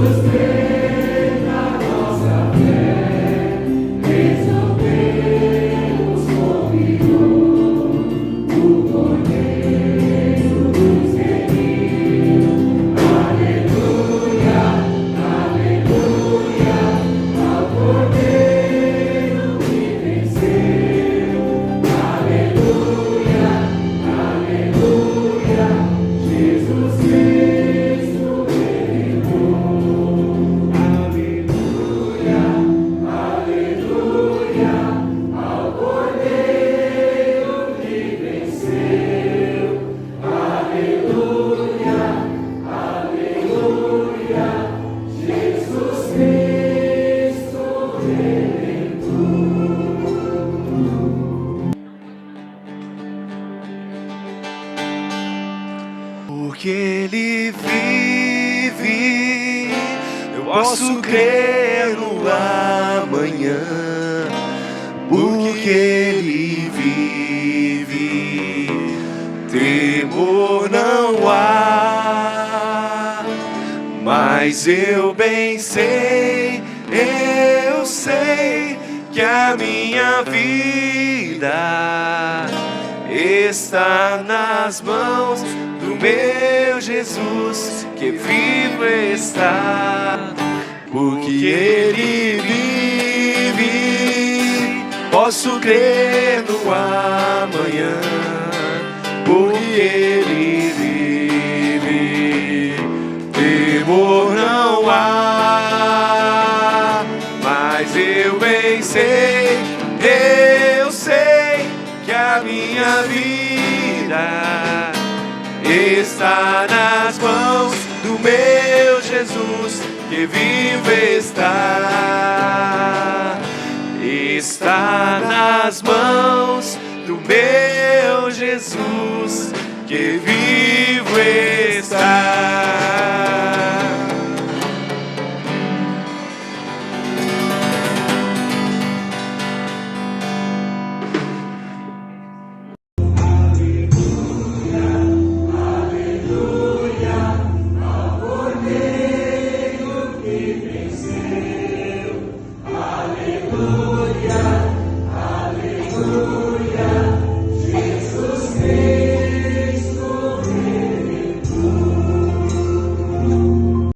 posso crer no amanhã, porque Ele vive, temor não há. Mas eu bem sei, eu sei que a minha vida está nas mãos do meu Jesus, que vivo está, porque Ele vive. Posso crer no amanhã, porque Ele vive, temor não há. Mas eu bem sei, eu sei que a minha vida está nas mãos do meu Jesus, que vivo está. Está nas mãos do meu Jesus, que vivo está. Aleluia, ao Cordeiro que venceu.